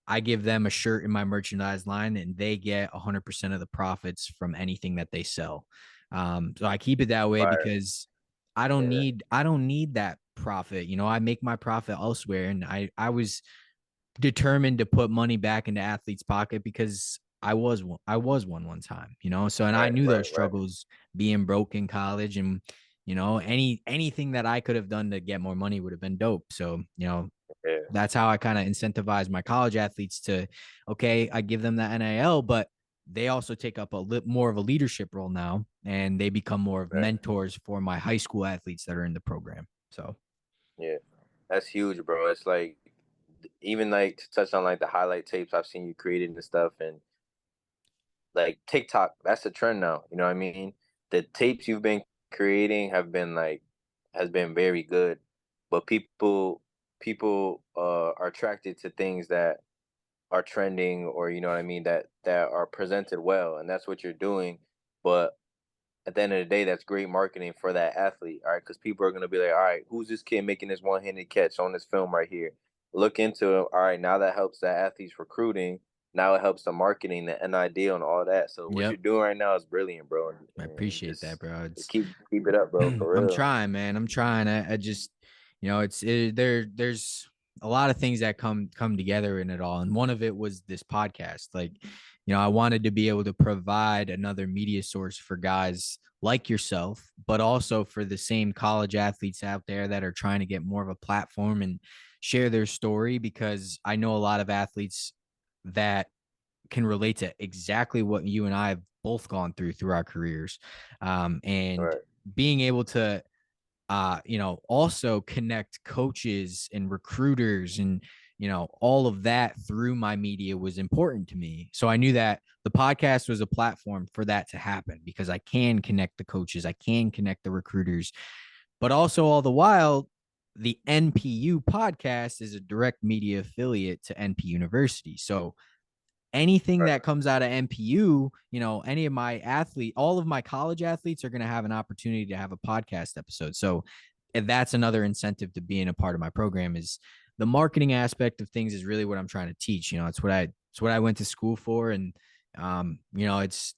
I give them a shirt in my merchandise line and they get 100% of the profits from anything that they sell. So I keep it that way Fire. because Yeah. I don't need that profit. I make my profit elsewhere. And I was determined to put money back into athletes' pocket because I was one time, So and I Right. knew Right. those Right. struggles being broke in college, and anything that I could have done to get more money would have been dope. So Yeah. that's how I kind of incentivize my college athletes to, okay, I give them that NIL, but they also take up a more of a leadership role now, and they become more of Right. mentors for my high school athletes that are in the program. So Yeah. That's huge, bro. It's like even like to touch on like the highlight tapes I've seen you created and stuff, and like TikTok, that's a trend now. You know what I mean? The tapes you've been creating have been like has been very good, but people are attracted to things that are trending, or you know what I mean, that are presented well, and that's what you're doing. But at the end of the day, that's great marketing for that athlete, all right? Because people are gonna be like, all right, who's this kid making this one-handed catch on this film right here? Look into it. All right, now that helps that athlete's recruiting. Now it helps the marketing, the NID, and all that. So what yep, you're doing right now is brilliant, bro, I and appreciate that, just bro. It's keep it up, bro, for I'm real. trying, man. I'm trying. I just, there's a lot of things that come together in it all, and one of it was this podcast. Like, I wanted to be able to provide another media source for guys like yourself, but also for the same college athletes out there that are trying to get more of a platform and share their story. Because I know a lot of athletes that can relate to exactly what you and I have both gone through our careers, and Right, being able to also connect coaches and recruiters and, all of that through my media was important to me. So I knew that the podcast was a platform for that to happen because I can connect the coaches, I can connect the recruiters, but also all the while, the NPU podcast is a direct media affiliate to NP University. So anything that comes out of NPU, you know, any of my athlete, all of my college athletes are going to have an opportunity to have a podcast episode. So that's another incentive to being a part of my program is the marketing aspect of things is really what I'm trying to teach. You know, it's what I went to school for. And, you know, it's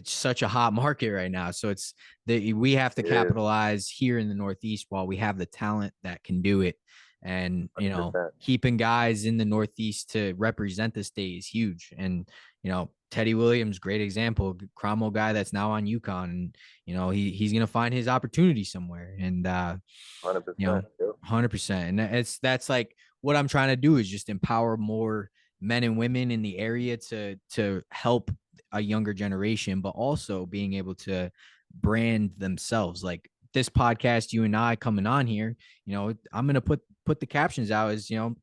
such a hot market right now. So it's that we have to capitalize here in the Northeast while we have the talent that can do it. And, you know, 100%. keeping guys in the Northeast to represent the state is huge. And, you know, Teddy Williams, great example, Cromwell guy that's now on UConn. And, you know, he's going to find his opportunity somewhere. And, 100%. you know, 100%. And that's like what I'm trying to do is just empower more men and women in the area to help a younger generation, but also being able to brand themselves. Like this podcast, you and I coming on here, you know, I'm going to put the captions out as, you know,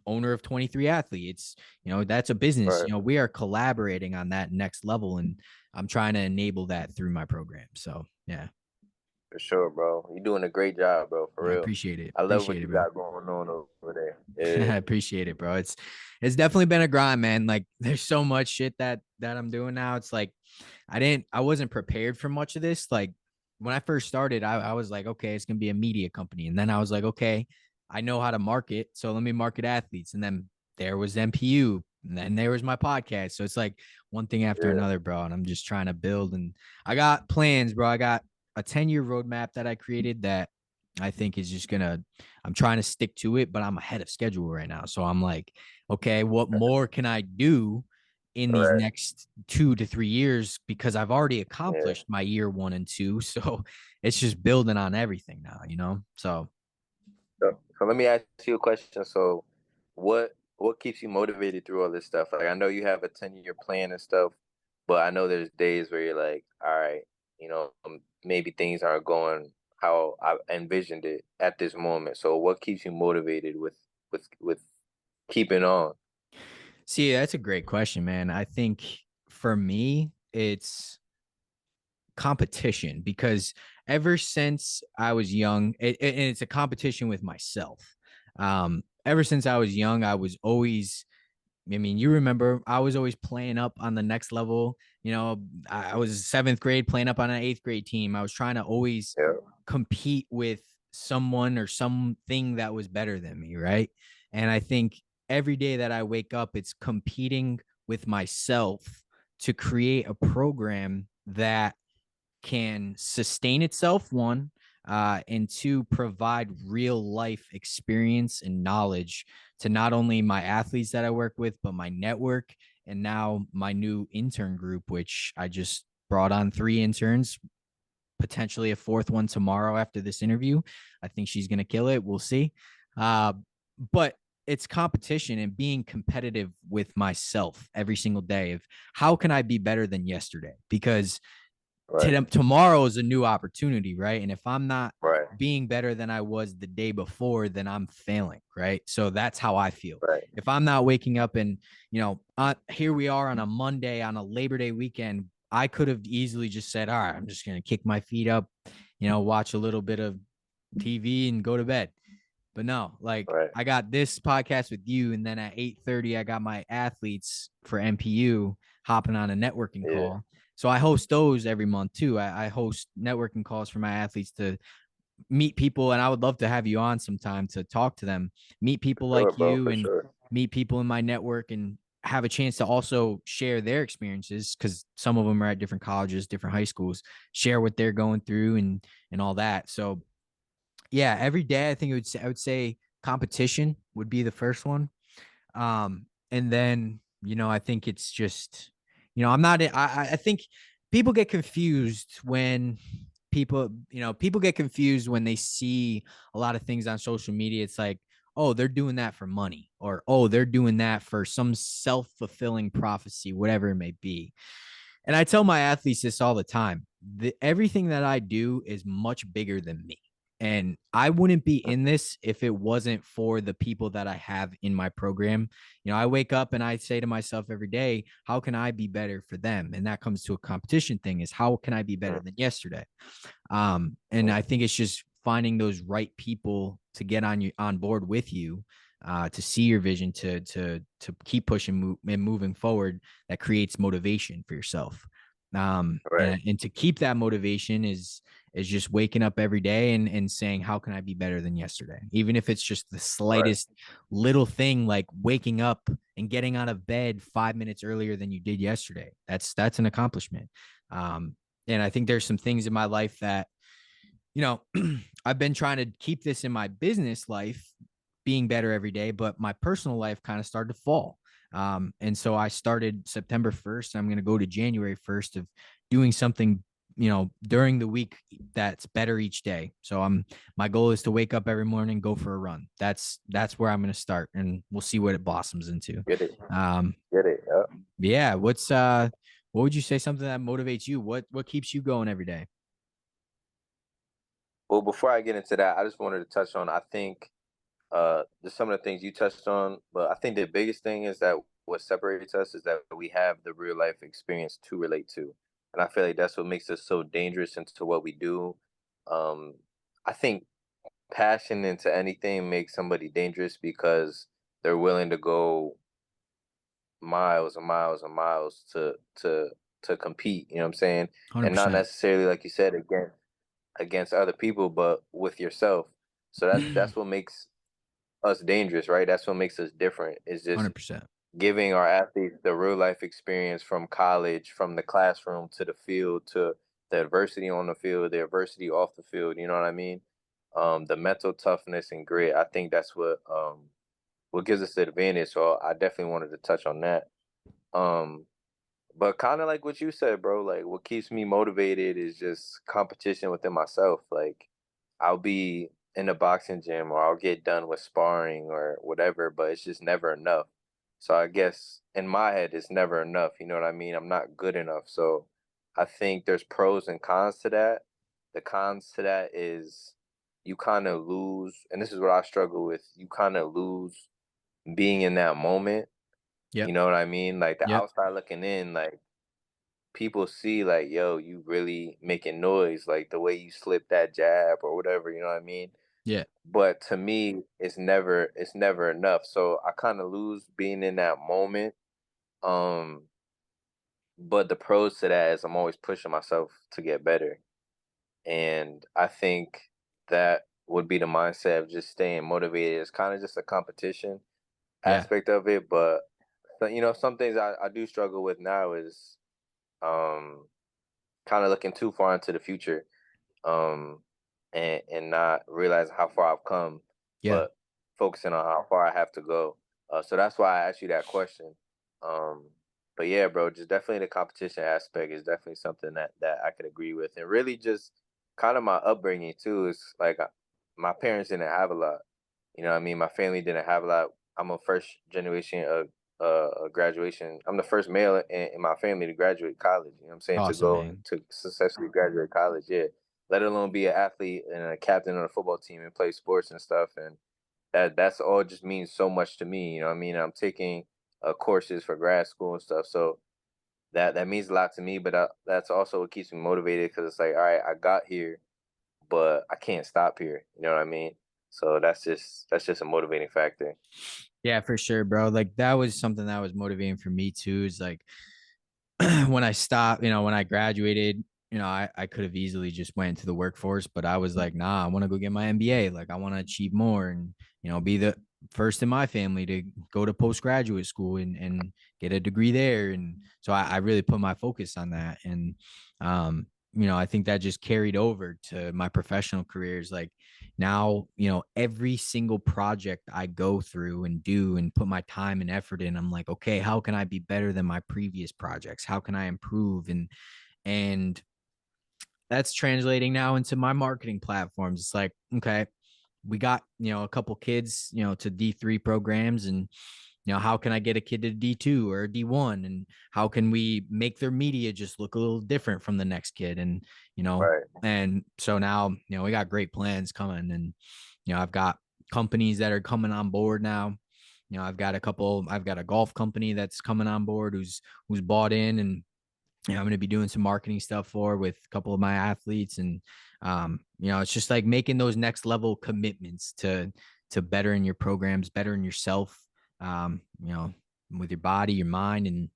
owner of 23Athlete. It's, you know, that's a business. Right. You know, we are collaborating on that next level, and I'm trying to enable that through my program. So yeah. For sure, bro. You're doing a great job, bro. For I real. appreciate it. I love what Appreciate you it, bro. got going on over there. I Yeah. appreciate it, bro. It's definitely been a grind, man. Like there's so much shit that I'm doing now. It's like I wasn't prepared for much of this. Like when I first started, I was like, okay, it's gonna be a media company. And then I was like, okay, I know how to market. So let me market athletes. And then there was NPU. And then there was my podcast. So it's like one thing after Yeah. another, bro. And I'm just trying to build. And I got plans, bro. I got a 10-year roadmap that I created that I think is just gonna, I'm trying to stick to it, but I'm ahead of schedule right now. So I'm like, okay, what more can I do in these Right. next 2 to 3 years? Because I've already Yeah. accomplished my year 1 and 2. So it's just building on everything now, you know? So So let me ask you a question. So what keeps you motivated through all this stuff? Like I know you have a 10-year plan and stuff, but I know there's days where you're like, all right, you know, maybe things aren't going how I envisioned it at this moment. So what keeps you motivated with keeping on? see, that's a great question, man. I think for me, it's competition because ever since I was young, and it's a competition with myself. Ever since I was young, I was always, I mean, you remember, I was always playing up on the next level. You know, I was seventh grade playing up on an eighth grade team. I was trying to always Yeah. compete with someone or something that was better than me. Right. And I think every day that I wake up, it's competing with myself to create a program that can sustain itself, one, and two, provide real life experience and knowledge to not only my athletes that I work with, but my network and now my new intern group, which I just brought on 3 interns, potentially a fourth one tomorrow after this interview. I think she's going to kill it. We'll see. But it's competition and being competitive with myself every single day of how can I be better than yesterday? Because Right. tomorrow is a new opportunity, right? And if I'm not Right. being better than I was the day before, then I'm failing, right? So that's how I feel. Right. If I'm not waking up and, you know, here we are on a Monday on a Labor Day weekend, I could have easily just said, all right, I'm just going to kick my feet up, you know, watch a little bit of TV and go to bed. But no, like Right. I got this podcast with you, and then at 8:30, I got my athletes for NPU hopping on a networking Yeah. call. So I host those every month too. I host networking calls for my athletes to meet people, and I would love to have you on sometime to talk to them, meet people Sure, like bro, you, for and sure. meet people in my network, and have a chance to also share their experiences because some of them are at different colleges, different high schools, share what they're going through and all that. So yeah, every day I would say competition would be the first one. And then, you know, I think it's just, you know, I think people get confused when people get confused when they see a lot of things on social media. It's like, oh, they're doing that for money, or, oh, they're doing that for some self-fulfilling prophecy, whatever it may be. And I tell my athletes this all the time. Everything that I do is much bigger than me. And I wouldn't be in this if it wasn't for the people that I have in my program. You know, I wake up and I say to myself every day, how can I be better for them? And that comes to a competition thing, is how can I be better than yesterday? And I think it's just finding those right people to get on board with you. to see your vision, to keep pushing and moving forward, that creates motivation for yourself. Right. And to keep that motivation is just waking up every day and saying, how can I be better than yesterday? Even if it's just the Right. slightest little thing, like waking up and getting out of bed 5 minutes earlier than you did yesterday. That's an accomplishment. And I think there's some things in my life that, you know, I've been trying to keep this in my business life, being better every day, but my personal life kind of started to fall. And so I started September 1st. I'm going to go to January 1st of doing something, during the week that's better each day. So my goal is to wake up every morning, go for a run. That's where I'm going to start, and we'll see what it blossoms into. Get it. Um, Get it. Yeah. yeah. What would you say something that motivates you? What keeps you going every day? Well, before I get into that, I just wanted to touch on, I think, just some of the things you touched on, but I think the biggest thing is that what separates us is that we have the real life experience to relate to. And I feel like that's what makes us so dangerous into what we do. Um, I think passion into anything makes somebody dangerous because they're willing to go miles and miles and miles to compete, you know what I'm saying? And not 100%. necessarily, like you said, against other people, but with yourself. So that's what makes us dangerous, right? That's what makes us different. Is just 100%. giving our athletes the real life experience from college, from the classroom to the field, to the adversity on the field, the adversity off the field. You know what I mean? The mental toughness and grit. I think that's what gives us the advantage. So I definitely wanted to touch on that. Um, but kind of like what you said, bro. Like what keeps me motivated is just competition within myself. Like I'll be in the boxing gym or I'll get done with sparring or whatever, but it's just never enough. So I guess in my head, it's never enough. You know what I mean? I'm not good enough. So I think there's pros and cons to that. The cons to that is you kind of lose, and this is what I struggle with. You kind of lose being in that moment. You Yep. know what I mean? Like the Yep. outside looking in, like people see like, yo, you really making noise, like the way you slip that jab or whatever, you know what I mean? Yeah. But to me, it's never enough. So I kind of lose being in that moment. Um, but the pros to that is I'm always pushing myself to get better. And I think that would be the mindset of just staying motivated. It's kind of just a competition Yeah. aspect of it. But some things I do struggle with now is um kind of looking too far into the future, um, and not realizing how far I've come, Yeah. but focusing on how far I have to go. So that's why I asked you that question. Um, but yeah, bro, just definitely the competition aspect is definitely something that I could agree with, and really just kind of my upbringing too. Is like my parents didn't have a lot. You know what I mean? My family didn't have a lot. I'm a first generation of graduation. I'm the first male in my family to graduate college. You know what I'm saying? To Awesome, go man. to successfully graduate college, yeah. Let alone be an athlete and a captain on a football team and play sports and stuff. And that's all just means so much to me. You know what I mean? I'm taking courses for grad school and stuff. So that means a lot to me. But that's also what keeps me motivated because it's like, all right, I got here, but I can't stop here. You know what I mean? So that's just a motivating factor. Yeah, for sure, bro. Like that was something that was motivating for me too. Is like when I stopped, when I graduated, I could have easily just went into the workforce, but I was like, nah, I want to go get my MBA. Like I want to achieve more and, be the first in my family to go to postgraduate school and get a degree there. And so I really put my focus on that. And, I think that just carried over to my professional careers. Like now, every single project I go through and do and put my time and effort in, I'm like, okay, how can I be better than my previous projects? How can I improve? And that's translating now into my marketing platforms. It's like, okay, we got, a couple kids, to D3 programs, and how can I get a kid to D2 or D1, and how can we make their media just look a little different from the next kid? And, Right. and so now, we got great plans coming, and, I've got companies that are coming on board now. I've got a golf company that's coming on board who's bought in, and I'm going to be doing some marketing stuff with a couple of my athletes. And, it's just like making those next level commitments to to bettering your programs, bettering yourself, you know, with your body, your mind, and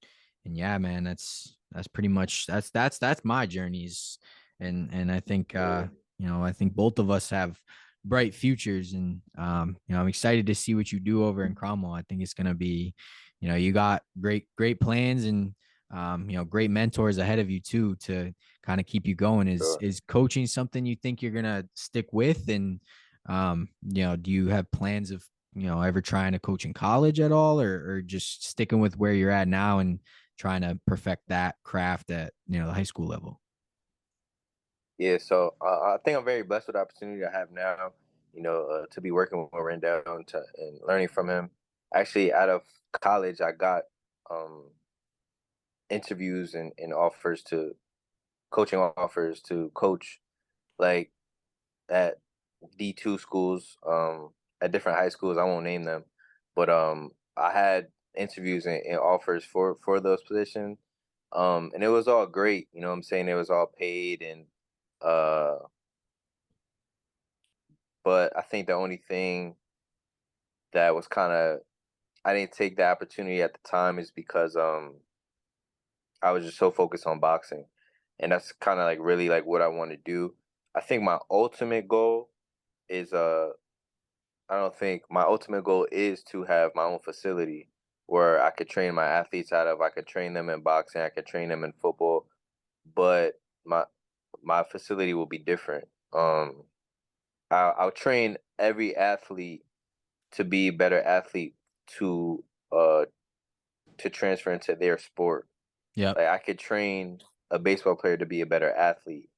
yeah, man, that's pretty much that's my journeys, and I think Yeah. you know, I think both of us have bright futures, and you know, I'm excited to see what you do over in Cromwell. I think it's gonna be, you know, you got great plans, and you know, great mentors ahead of you too to kind of keep you going. Sure. Is coaching something you think you're gonna stick with? And you know, do you have plans of, you know, ever trying to coach in college at all, or just sticking with where you're at now and trying to perfect that craft at, you know, the high school level? Yeah, so I think I'm very blessed with the opportunity I have now. To be working with Rendell and learning from him. Actually, out of college, I got um, interviews and offers to coaching offers to coach like at D2 schools, at different high schools. I won't name them, but I had interviews and offers for those positions, and it was all great. You know what I'm saying? It was all paid and uh but I think the only thing that was kind of I didn't take the opportunity at the time is because I was just so focused on boxing, and that's kind of like really like what I want to do. I think my ultimate goal is I don't think my ultimate goal is to have my own facility where I could train my athletes out of. I could train them in boxing, I could train them in football, but my my facility will be different. I'll train every athlete to be a better athlete to uh to transfer into their sport. Yep. Like I could train a baseball player to be a better athlete.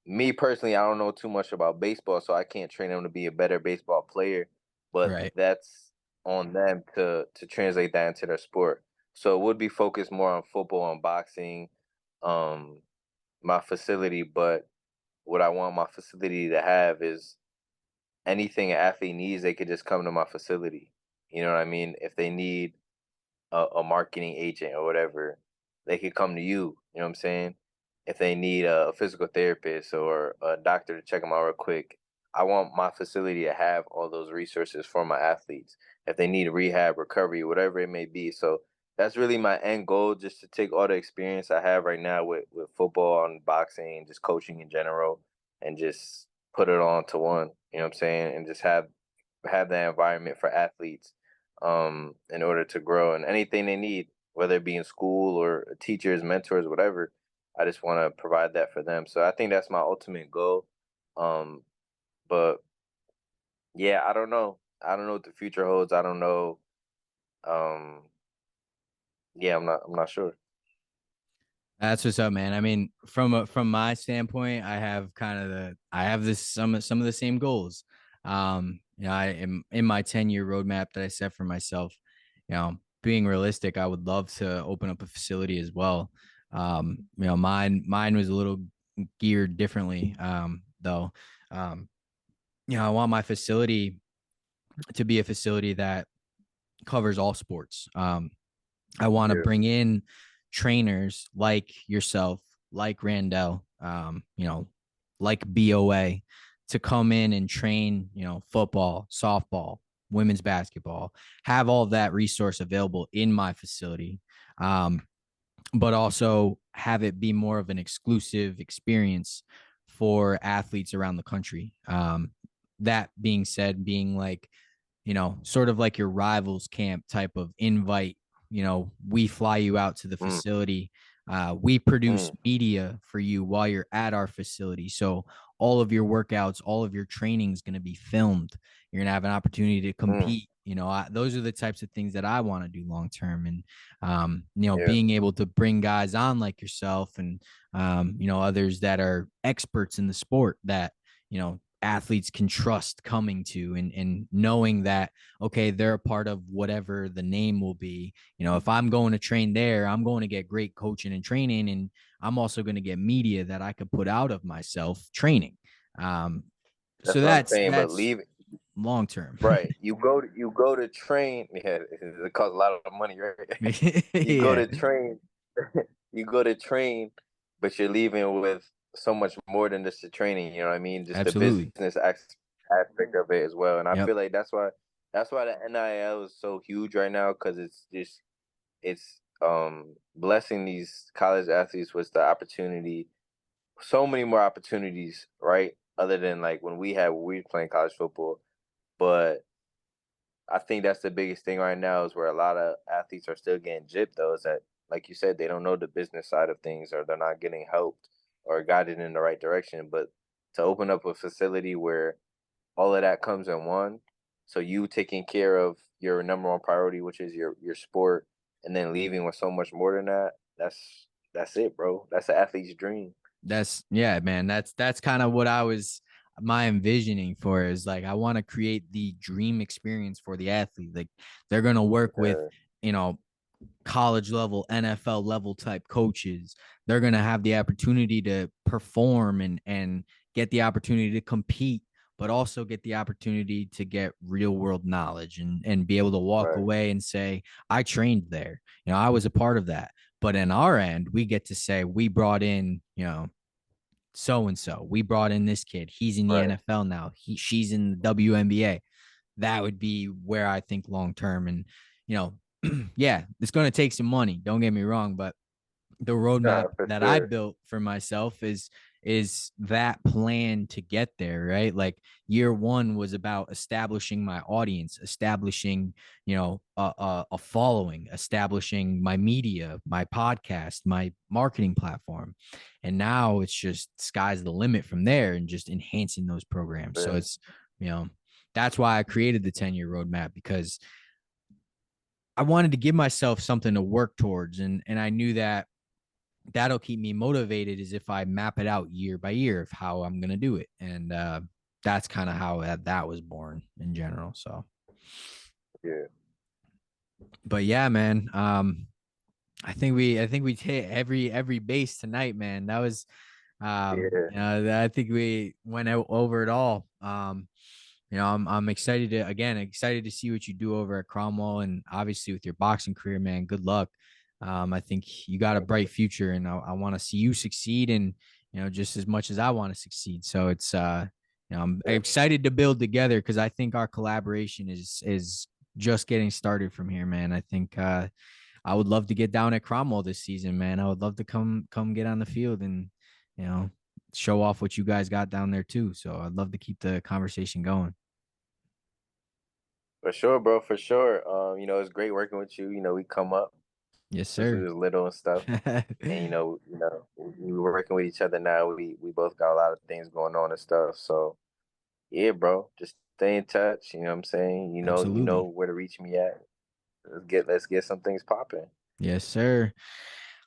Me personally, I don't know too much about baseball, so I can't train them to be a better baseball player. But Right. that's on them to translate that into their sport. So it would be focused more on football and boxing, um, my facility. But what I want my facility to have is anything an athlete needs, they could just come to my facility. You know what I mean? If they need a marketing agent or whatever, they could come to you. You know what I'm saying? If they need a physical therapist or a doctor to check them out real quick, I want my facility to have all those resources for my athletes. If they need rehab, recovery, whatever it may be. So that's really my end goal, just to take all the experience I have right now with football and boxing and just coaching in general and just put it all into one. You know what I'm saying? And just have that environment for athletes in order to grow and anything they need, whether it be in school or teachers, mentors, whatever. I just want to provide that for them. So I think that's my ultimate goal. Um, but yeah, I don't know. I don't know what the future holds. I don't know. Um, yeah, I'm not sure. That's what's up, man. I mean, from my standpoint, I have this some of the same goals. You know, I am in my 10-year roadmap that I set for myself. You know, being realistic, I would love to open up a facility as well. You know, mine was a little geared differently, though. Um, you know, I want my facility to be a facility that covers all sports. I want to Yeah. bring in trainers like yourself, like Randall, you know, like BOA to come in and train, you know, football, softball, women's basketball, have all of that resource available in my facility. Um, but also have it be more of an exclusive experience for athletes around the country. That being said, being like, you know, sort of like your rivals camp type of invite. You know, we fly you out to the Mm, facility. We produce mm, media for you while you're at our facility. So all of your workouts, all of your training is going to be filmed. You're going to have an opportunity to mm, compete. You know, those are the types of things that I want to do long term. And, you know, yeah. being able to bring guys on like yourself and, you know, others that are experts in the sport that, you know, athletes can trust coming to, and knowing that, okay, they're a part of whatever the name will be. You know, if I'm going to train there, I'm going to get great coaching and training, and I'm also going to get media that I could put out of myself training. um so That's what I'm saying. But that's leave long term. right. You go to train. Yeah, it costs a lot of money, right? You go Yeah, to train. You go to train, but you're leaving with so much more than just the training. You know what I mean? Just the absolutely. business aspect of it as well. And I Yep. feel like that's why the NIL is so huge right now, because it's blessing these college athletes with the opportunity, so many more opportunities, right? Other than like when we were playing college football. But I think that's the biggest thing right now, is where a lot of athletes are still getting gypped, though, is that, like you said, they don't know the business side of things, or they're not getting helped or guided in the right direction. But to open up a facility where all of that comes in one, so you taking care of your number one priority, which is your sport, and then leaving with so much more than that, that's it, bro. That's an athlete's dream. That's yeah, man. That's kind of what I was my envisioning for, is like I want to create the dream experience for the athlete. Like they're gonna work with, Yeah, you know, college level, NFL level type coaches. They're going to have the opportunity to perform and get the opportunity to compete, but also get the opportunity to get real world knowledge and be able to walk right, away and say, I trained there. You know, I was a part of that. But in our end, we get to say we brought in, you know, so and so. We brought in this kid. He's in the right. NFL now. She's in the WNBA. That would be where I think long term. And you know, yeah, it's going to take some money. Don't get me wrong, but the roadmap Yeah, for that I sure. built for myself is that plan to get there, right? Like year one was about establishing my audience, establishing, you know, a following, establishing my media, my podcast, my marketing platform. And now it's just sky's the limit from there and just enhancing those programs. So Yeah. it's, you know, that's why I created the 10-year roadmap, because I wanted to give myself something to work towards. And I knew that that'll keep me motivated, is if I map it out year by year of how I'm going to do it. And that's kind of how that was born in general. So, Yeah. but yeah, man, I think we hit every base tonight, man. That was, Yeah. you know, I think we went over it all. You know, I'm excited to, again, excited to see what you do over at Cromwell, and obviously with your boxing career, man. Good luck. I think you got a Thank bright you. future, and I want to see you succeed, and you know, just as much as I want to succeed. So it's you know, I'm Yeah. excited to build together, because I think our collaboration is just getting started from here, man. I think I would love to get down at Cromwell this season, man. I would love to come get on the field and, you know, show off what you guys got down there too. So I'd love to keep the conversation going. For sure, bro. For sure. It's great working with you. We come up Yes, since we sir. was little and stuff, and we were working with each other now. We both got a lot of things going on and stuff. So yeah, bro. Just stay in touch. You know what I'm saying? You know Absolutely. where to reach me at. Let's get some things popping. Yes, sir.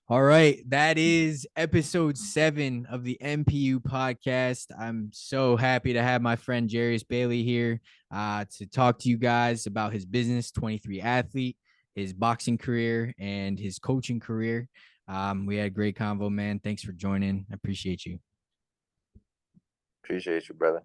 All right. That is episode 7 of the MPU podcast. I'm so happy to have my friend Jarius Bailey here to talk to you guys about his business, 23Athlete, his boxing career, and his coaching career. We had a great convo, man. Thanks for joining. I appreciate you. Appreciate you, brother.